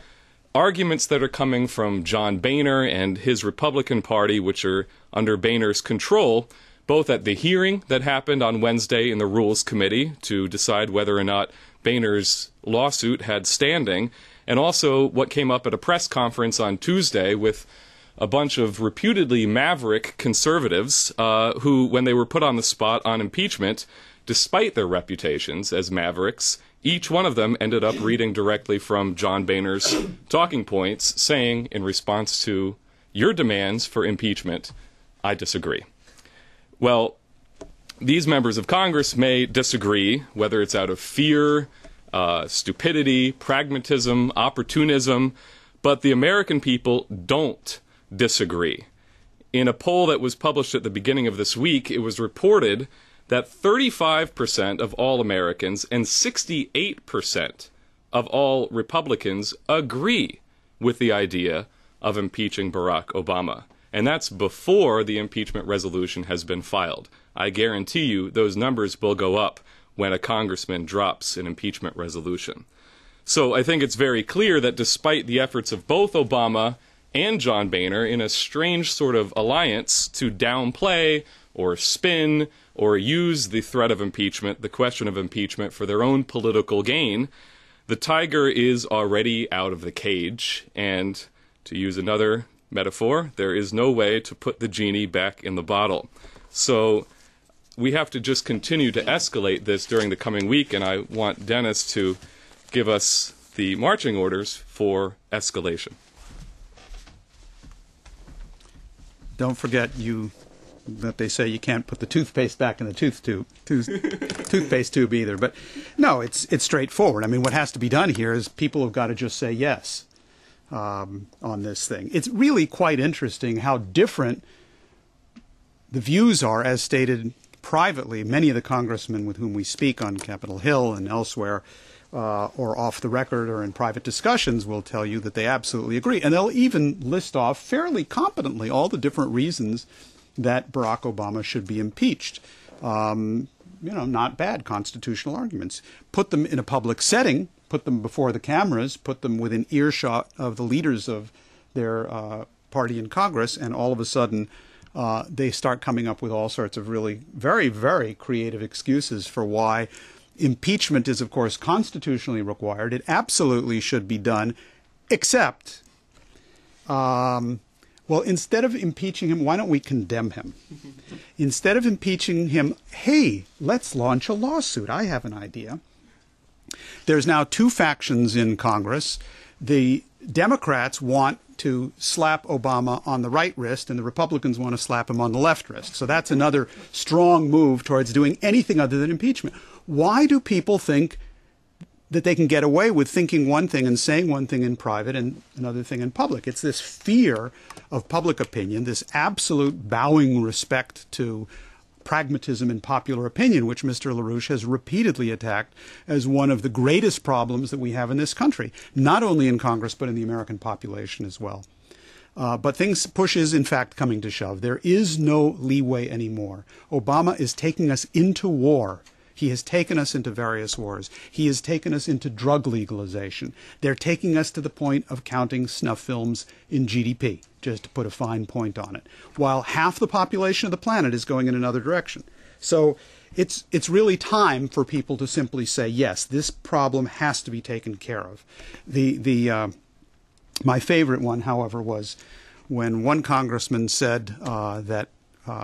arguments that are coming from John Boehner and his Republican Party, which are under Boehner's control, both at the hearing that happened on Wednesday in the Rules Committee to decide whether or not Boehner's lawsuit had standing, and also what came up at a press conference on Tuesday with a bunch of reputedly maverick conservatives who, when they were put on the spot on impeachment, despite their reputations as mavericks, each one of them ended up reading directly from John Boehner's talking points, saying, in response to your demands for impeachment, I disagree. Well, these members of Congress may disagree, whether it's out of fear, stupidity, pragmatism, opportunism, but the American people don't disagree. In a poll that was published at the beginning of this week, it was reported that 35% of all Americans and 68% of all Republicans agree with the idea of impeaching Barack Obama. And that's before the impeachment resolution has been filed. I guarantee you those numbers will go up when a congressman drops an impeachment resolution. So I think it's very clear that despite the efforts of both Obama and John Boehner in a strange sort of alliance to downplay or spin or use the threat of impeachment, the question of impeachment, for their own political gain, the tiger is already out of the cage. And to use another metaphor, there is no way to put the genie back in the bottle. So we have to just continue to escalate this during the coming week, and I want Dennis to give us the marching orders for escalation.
Don't forget that they say you can't put the toothpaste back in the toothpaste tube either. But no, it's straightforward. I mean, what has to be done here is people have got to just say yes on this thing. It's really quite interesting how different the views are, as stated privately. Many of the congressmen with whom we speak on Capitol Hill and elsewhere, or off the record or in private discussions, will tell you that they absolutely agree. And they'll even list off fairly competently all the different reasons that Barack Obama should be impeached. Not bad constitutional arguments. Put them in a public setting, put them before the cameras, put them within earshot of the leaders of their party in Congress, and all of a sudden they start coming up with all sorts of really very, very creative excuses for why impeachment is, of course, constitutionally required. It absolutely should be done, except, instead of impeaching him, why don't we condemn him? Instead of impeaching him, hey, let's launch a lawsuit. I have an idea. There's now two factions in Congress. The Democrats want to slap Obama on the right wrist, and the Republicans want to slap him on the left wrist. So that's another strong move towards doing anything other than impeachment. Why do people think that they can get away with thinking one thing and saying one thing in private and another thing in public? It's this fear of public opinion, this absolute bowing respect to pragmatism and popular opinion, which Mr. LaRouche has repeatedly attacked as one of the greatest problems that we have in this country, not only in Congress, but in the American population as well. But push is, in fact, coming to shove. There is no leeway anymore. Obama is taking us into war. He has taken us into various wars. He has taken us into drug legalization. They're taking us to the point of counting snuff films in GDP, just to put a fine point on it, while half the population of the planet is going in another direction. So it's really time for people to simply say, yes, this problem has to be taken care of. My favorite one, however, was when one congressman said that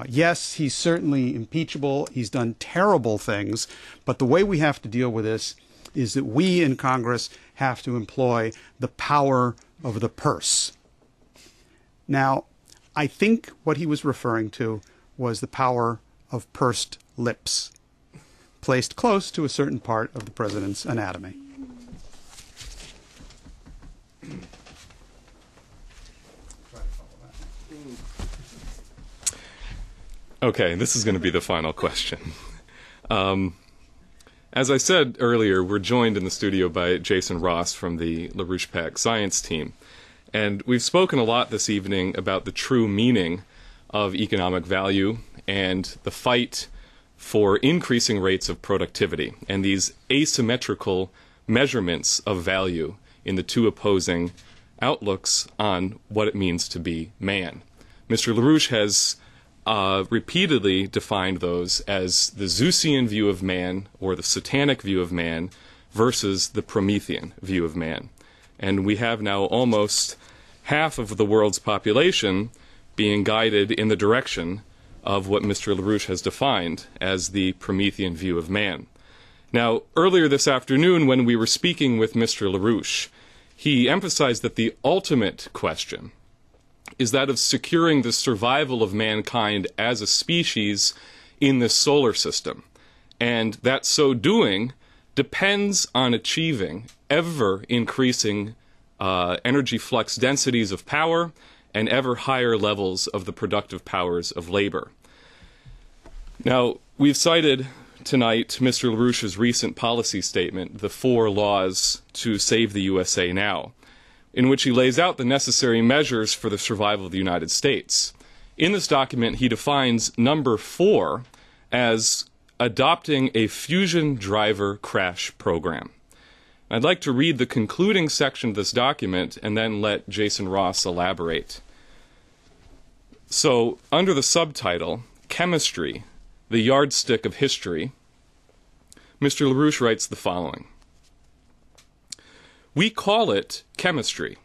yes, he's certainly impeachable, he's done terrible things, but the way we have to deal with this is that we in Congress have to employ the power of the purse. Now, I think what he was referring to was the power of pursed lips, placed close to a certain part of the president's anatomy.
Okay, this is going to be the final question. As I said earlier, we're joined in the studio by Jason Ross from the LaRouche PAC science team. And we've spoken a lot this evening about the true meaning of economic value and the fight for increasing rates of productivity and these asymmetrical measurements of value in the two opposing outlooks on what it means to be man. Mr. LaRouche has repeatedly defined those as the Zeusian view of man or the satanic view of man versus the Promethean view of man. And we have now almost half of the world's population being guided in the direction of what Mr. LaRouche has defined as the Promethean view of man. Now, earlier this afternoon when we were speaking with Mr. LaRouche, he emphasized that the ultimate question is that of securing the survival of mankind as a species in this solar system, and that so doing depends on achieving ever-increasing energy flux densities of power and ever higher levels of the productive powers of labor. Now, we've cited tonight Mr. LaRouche's recent policy statement, The 4 Laws to Save the USA Now, in which he lays out the necessary measures for the survival of the United States. In this document, he defines number 4 as adopting a fusion driver crash program. I'd like to read the concluding section of this document and then let Jason Ross elaborate. So, under the subtitle, Chemistry, the Yardstick of History, Mr. LaRouche writes the following. We call it chemistry.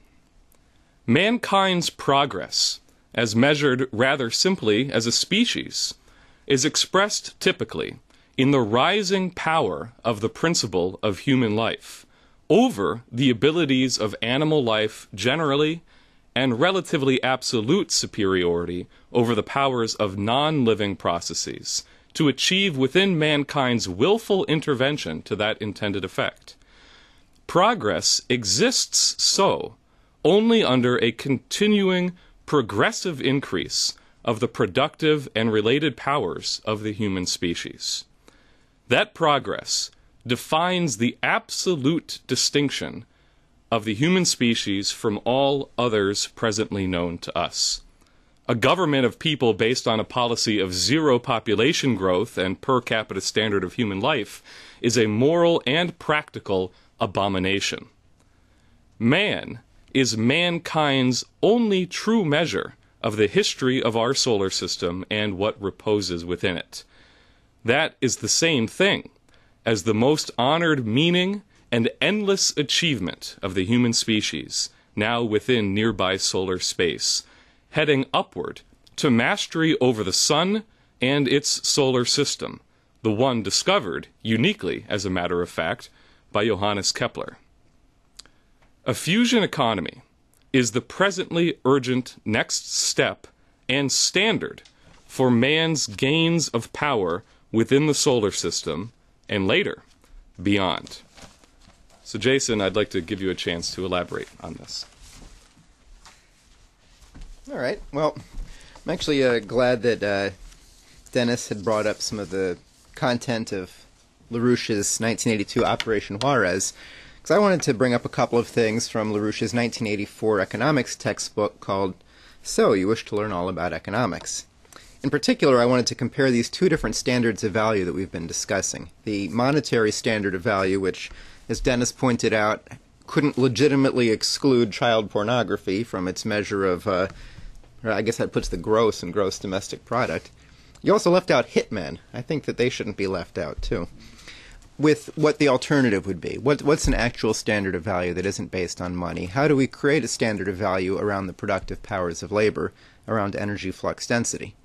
Mankind's progress, as measured rather simply as a species, is expressed typically in the rising power of the principle of human life over the abilities of animal life generally and relatively absolute superiority over the powers of non-living processes to achieve within mankind's willful intervention to that intended effect. Progress exists so only under a continuing progressive increase of the productive and related powers of the human species. That progress defines the absolute distinction of the human species from all others presently known to us. A government of people based on a policy of zero population growth and per capita standard of human life is a moral and practical abomination. Man is mankind's only true measure of the history of our solar system and what reposes within it. That is the same thing as the most honored meaning and endless achievement of the human species, now within nearby solar space, heading upward to mastery over the sun and its solar system, the one discovered, uniquely as a matter of fact, by Johannes Kepler. A fusion economy is the presently urgent next step and standard for man's gains of power within the solar system and later, beyond. So Jason, I'd like to give you a chance to elaborate on this.
All right. Well, I'm actually glad that Dennis had brought up some of the content of LaRouche's 1982 Operation Juarez, because I wanted to bring up a couple of things from LaRouche's 1984 economics textbook called So You Wish to Learn All About Economics. In particular, I wanted to compare these two different standards of value that we've been discussing. The monetary standard of value, which, as Dennis pointed out, couldn't legitimately exclude child pornography from its measure of, I guess that puts the gross in gross domestic product. You also left out hitmen. I think that they shouldn't be left out, too. With what the alternative would be. What's an actual standard of value that isn't based on money? How do we create a standard of value around the productive powers of labor, around energy flux density?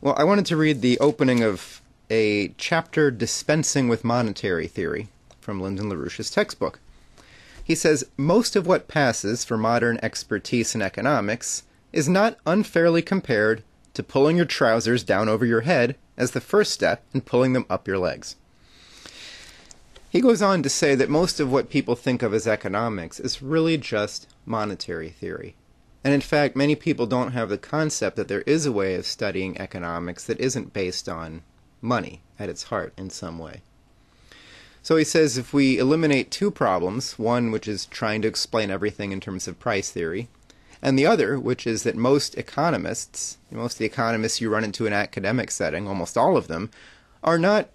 Well, I wanted to read the opening of a chapter dispensing with monetary theory from Lyndon LaRouche's textbook. He says, most of what passes for modern expertise in economics is not unfairly compared to pulling your trousers down over your head as the first step in pulling them up your legs. He goes on to say that most of what people think of as economics is really just monetary theory. And in fact, many people don't have the concept that there is a way of studying economics that isn't based on money at its heart in some way. So he says if we eliminate two problems, one which is trying to explain everything in terms of price theory, and the other, which is that most of the economists you run into in an academic setting, almost all of them, they're not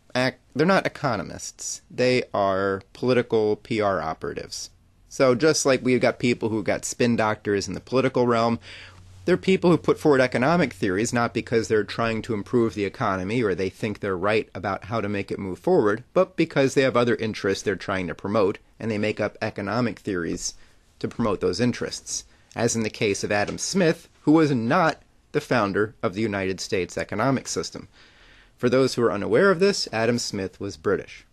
economists. They are political PR operatives. So just like we've got people who got spin doctors in the political realm, they're people who put forward economic theories not because they're trying to improve the economy or they think they're right about how to make it move forward, but because they have other interests they're trying to promote, and they make up economic theories to promote those interests. As in the case of Adam Smith, who was not the founder of the United States economic system. For those who are unaware of this, Adam Smith was British.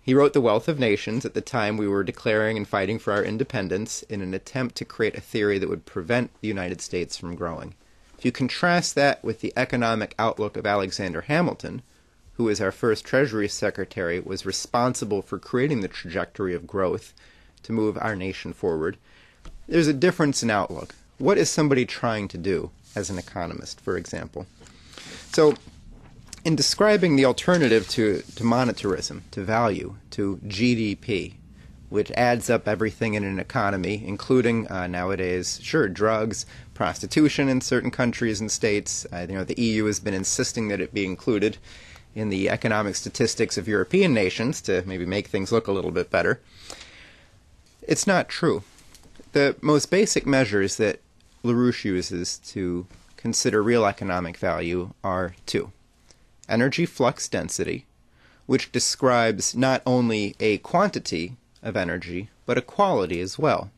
He wrote The Wealth of Nations at the time we were declaring and fighting for our independence in an attempt to create a theory that would prevent the United States from growing. If you contrast that with the economic outlook of Alexander Hamilton, who as our first Treasury Secretary was responsible for creating the trajectory of growth to move our nation forward, there's a difference in outlook. What is somebody trying to do as an economist, for example? So, in describing the alternative to monetarism, to value, to GDP, which adds up everything in an economy, including nowadays, drugs, prostitution in certain countries and states. The EU has been insisting that it be included in the economic statistics of European nations to maybe make things look a little bit better. It's not true. The most basic measures that LaRouche uses to consider real economic value are two. Energy flux density, which describes not only a quantity of energy, but a quality as well.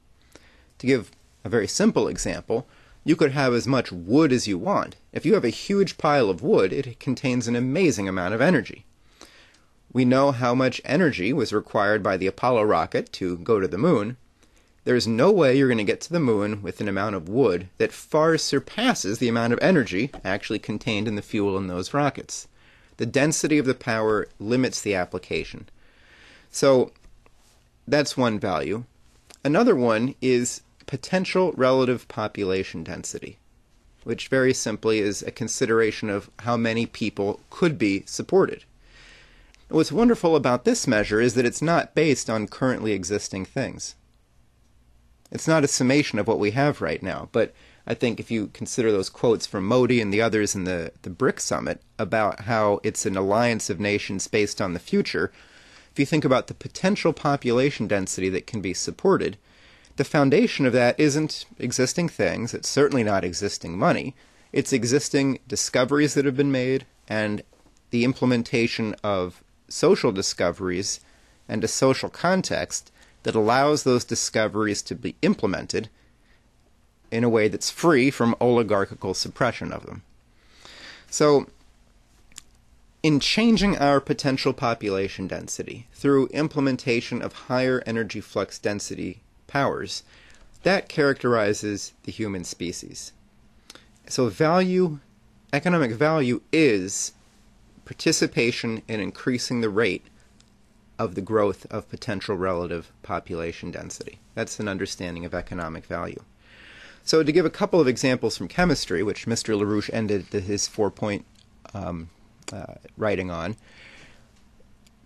To give a very simple example, you could have as much wood as you want. If you have a huge pile of wood, it contains an amazing amount of energy. We know how much energy was required by the Apollo rocket to go to the moon. There's no way you're going to get to the moon with an amount of wood that far surpasses the amount of energy actually contained in the fuel in those rockets. The density of the power limits the application. So that's one value. Another one is potential relative population density, which very simply is a consideration of how many people could be supported. What's wonderful about this measure is that it's not based on currently existing things. It's not a summation of what we have right now, but I think if you consider those quotes from Modi and the others in the BRICS summit about how it's an alliance of nations based on the future, if you think about the potential population density that can be supported, the foundation of that isn't existing things, it's certainly not existing money, it's existing discoveries that have been made and the implementation of social discoveries and a social context that allows those discoveries to be implemented in a way that's free from oligarchical suppression of them. So, in changing our potential population density through implementation of higher energy flux density powers, that characterizes the human species. So economic value is participation in increasing the rate of the growth of potential relative population density. That's an understanding of economic value. So to give a couple of examples from chemistry, which Mr. LaRouche ended his 4-point writing on,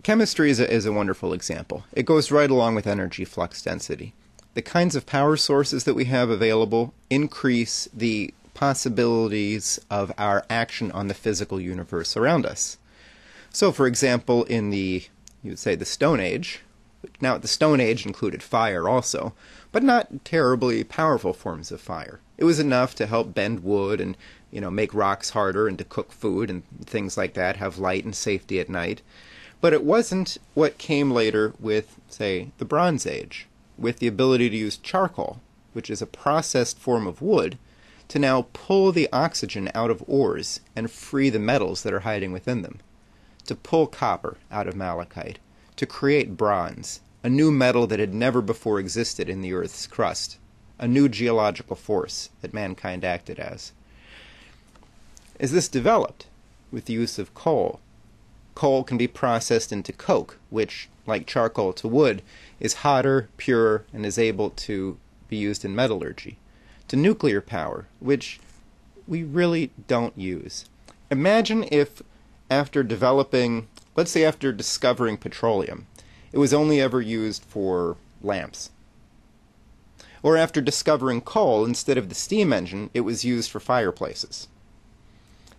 chemistry is a wonderful example. It goes right along with energy flux density. The kinds of power sources that we have available increase the possibilities of our action on the physical universe around us. So, for example, in the Stone Age, Now, the Stone Age included fire also, but not terribly powerful forms of fire. It was enough to help bend wood and, make rocks harder and to cook food and things like that, have light and safety at night. But it wasn't what came later with, say, the Bronze Age, with the ability to use charcoal, which is a processed form of wood, to now pull the oxygen out of ores and free the metals that are hiding within them, to pull copper out of malachite, to create bronze, a new metal that had never before existed in the Earth's crust, a new geological force that mankind acted as. As this developed, with the use of coal can be processed into coke, which, like charcoal to wood, is hotter, purer, and is able to be used in metallurgy, to nuclear power, which we really don't use. Imagine if, after discovering petroleum, it was only ever used for lamps. Or after discovering coal, instead of the steam engine, it was used for fireplaces.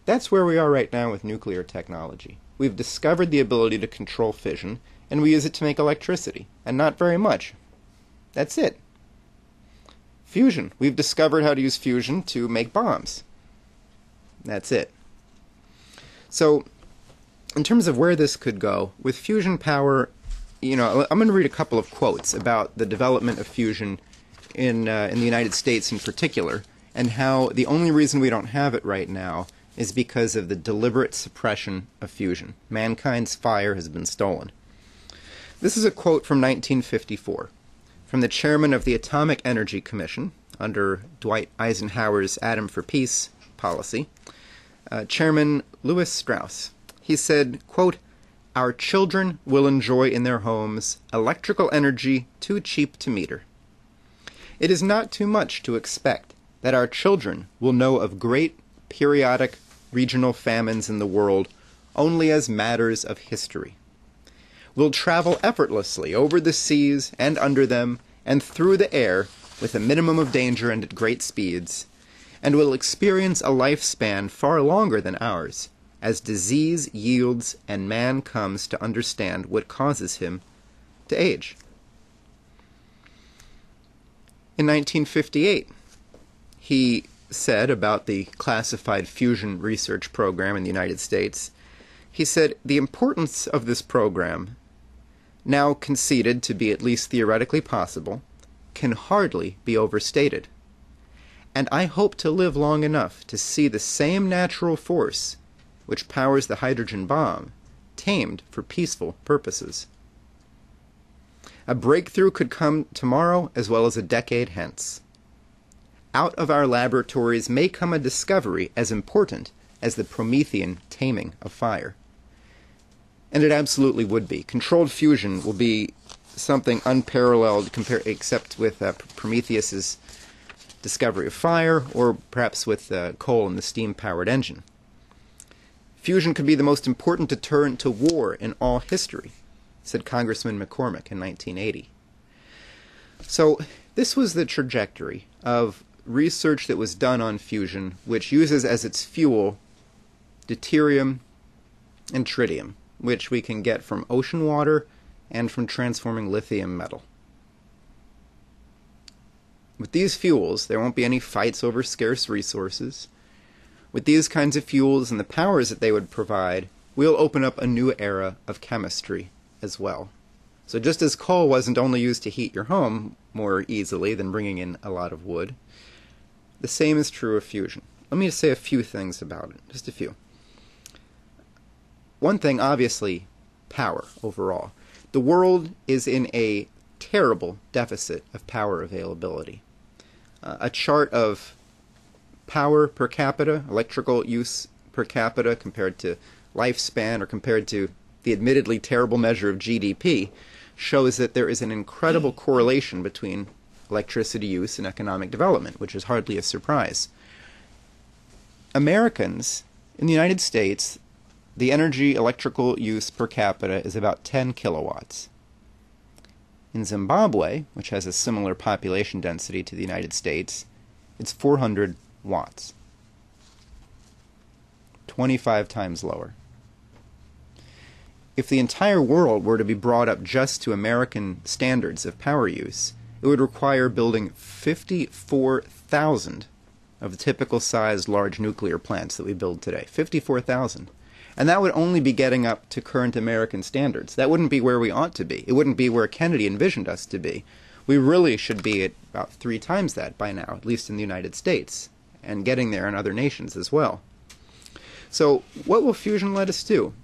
That's where we are right now with nuclear technology. We've discovered the ability to control fission, and we use it to make electricity, and not very much. That's it. Fusion. We've discovered how to use fusion to make bombs. That's it. So, in terms of where this could go, with fusion power, I'm going to read a couple of quotes about the development of fusion in the United States in particular, and how the only reason we don't have it right now is because of the deliberate suppression of fusion. Mankind's fire has been stolen. This is a quote from 1954, from the chairman of the Atomic Energy Commission, under Dwight Eisenhower's Atom for Peace policy, Chairman Lewis Strauss. He said, quote, "Our children will enjoy in their homes electrical energy too cheap to meter. It is not too much to expect that our children will know of great periodic regional famines in the world only as matters of history, will travel effortlessly over the seas and under them and through the air with a minimum of danger and at great speeds, and will experience a lifespan far longer than ours, as disease yields and man comes to understand what causes him to age." In 1958, he said about the classified fusion research program in the United States, he said, "The importance of this program, now conceded to be at least theoretically possible, can hardly be overstated. And I hope to live long enough to see the same natural force which powers the hydrogen bomb tamed for peaceful purposes. A breakthrough could come tomorrow as well as a decade hence. Out of our laboratories may come a discovery as important as the Promethean taming of fire." And it absolutely would be. Controlled fusion will be something unparalleled except with Prometheus's discovery of fire, or perhaps with coal and the steam-powered engine. Fusion could be the most important deterrent to war in all history, said Congressman McCormick in 1980. So this was the trajectory of research that was done on fusion, which uses as its fuel deuterium and tritium, which we can get from ocean water and from transforming lithium metal. With these fuels, there won't be any fights over scarce resources. With these kinds of fuels and the powers that they would provide, we'll open up a new era of chemistry as well. So just as coal wasn't only used to heat your home more easily than bringing in a lot of wood, the same is true of fusion. Let me just say a few things about it, just a few. One thing, obviously, power overall. The world is in a terrible deficit of power availability. A chart of power per capita, electrical use per capita compared to lifespan or compared to the admittedly terrible measure of GDP, shows that there is an incredible correlation between electricity use and economic development, which is hardly a surprise. Americans, in the United States, the energy electrical use per capita is about 10 kilowatts. In Zimbabwe, which has a similar population density to the United States, it's 400 watts. 25 times lower. if the entire world were to be brought up just to American standards of power use, it would require building 54,000 of the typical sized large nuclear plants that we build today. 54,000. And that would only be getting up to current American standards. That wouldn't be where we ought to be. It wouldn't be where Kennedy envisioned us to be. We really should be at about 3 times that by now, at least in the United States, and getting there in other nations as well. So what will fusion let us do?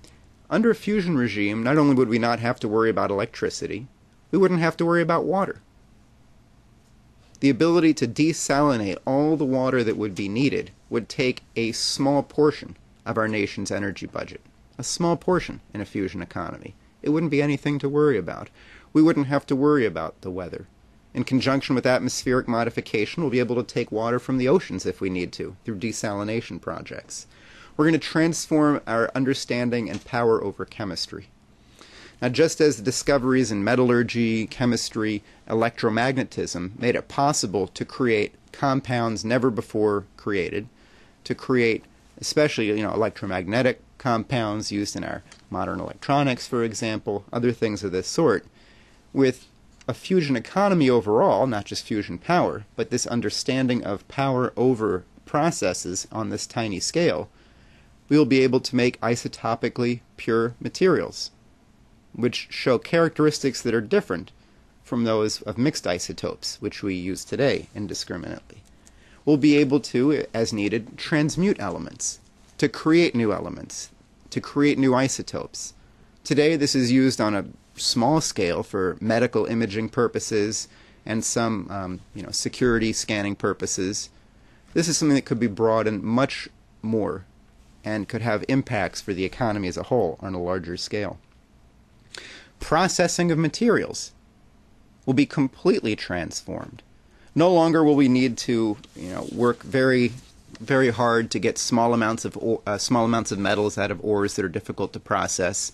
Under a fusion regime, not only would we not have to worry about electricity, we wouldn't have to worry about water. The ability to desalinate all the water that would be needed would take a small portion of our nation's energy budget. A small portion in a fusion economy. It wouldn't be anything to worry about. We wouldn't have to worry about the weather. In conjunction with atmospheric modification, we'll be able to take water from the oceans if we need to, through desalination projects. We're going to transform our understanding and power over chemistry. Now, just as the discoveries in metallurgy, chemistry, electromagnetism made it possible to create compounds never before created, to create especially, electromagnetic compounds used in our modern electronics, for example, other things of this sort, with a fusion economy overall, not just fusion power, but this understanding of power over processes on this tiny scale, we will be able to make isotopically pure materials, which show characteristics that are different from those of mixed isotopes, which we use today indiscriminately. We'll be able to, as needed, transmute elements, to create new elements, to create new isotopes. Today, this is used on a small scale for medical imaging purposes and some, security scanning purposes. This is something that could be broadened much more and could have impacts for the economy as a whole on a larger scale. Processing of materials will be completely transformed. No longer will we need to, work very, very hard to get small amounts of metals out of ores that are difficult to process.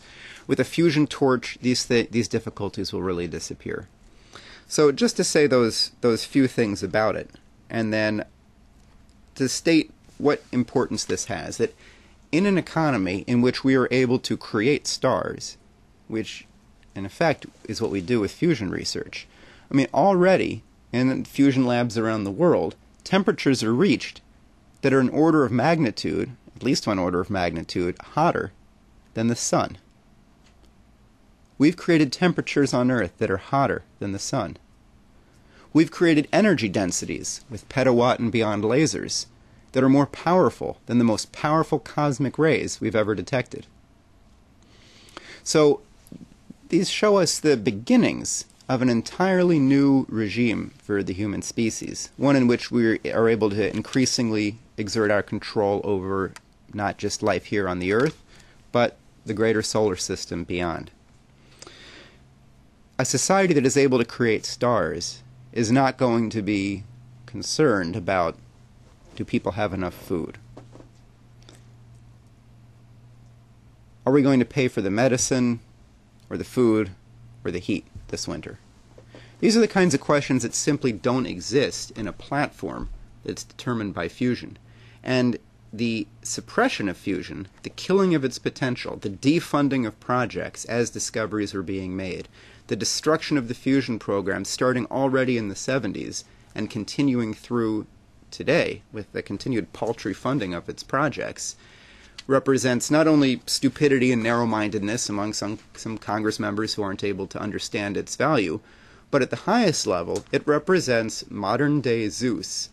With a fusion torch, these difficulties will really disappear. So just to say those few things about it, and then to state what importance this has, that in an economy in which we are able to create stars, which in effect is what we do with fusion research. Already in fusion labs around the world, temperatures are reached that are an order of magnitude, at least 1 order of magnitude, hotter than the sun. We've created temperatures on Earth that are hotter than the sun. We've created energy densities with petawatt and beyond lasers that are more powerful than the most powerful cosmic rays we've ever detected. So these show us the beginnings of an entirely new regime for the human species, one in which we are able to increasingly exert our control over not just life here on the Earth, but the greater solar system beyond. A society that is able to create stars is not going to be concerned about, do people have enough food? Are we going to pay for the medicine, or the food, or the heat this winter? These are the kinds of questions that simply don't exist in a platform that's determined by fusion. And the suppression of fusion, the killing of its potential, the defunding of projects as discoveries were being made, the destruction of the fusion program starting already in the 70s and continuing through today with the continued paltry funding of its projects, represents not only stupidity and narrow-mindedness among some Congress members who aren't able to understand its value, but at the highest level, it represents modern-day Zeus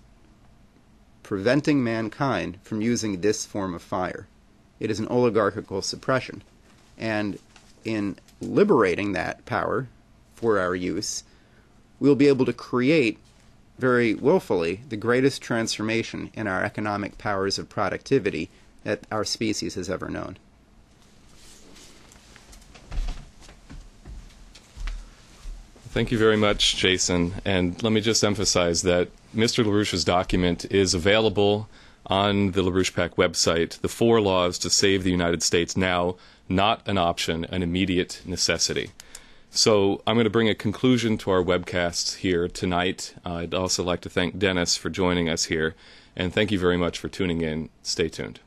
preventing mankind from using this form of fire. It is an oligarchical suppression. And in liberating that power for our use, we'll be able to create very willfully the greatest transformation in our economic powers of productivity that our species has ever known.
Thank you very much, Jason. And let me just emphasize that Mr. LaRouche's document is available on the LaRouche PAC website, The 4 Laws to Save the United States Now, Not an Option, an Immediate Necessity. So I'm going to bring a conclusion to our webcast here tonight. I'd also like to thank Dennis for joining us here, and thank you very much for tuning in. Stay tuned.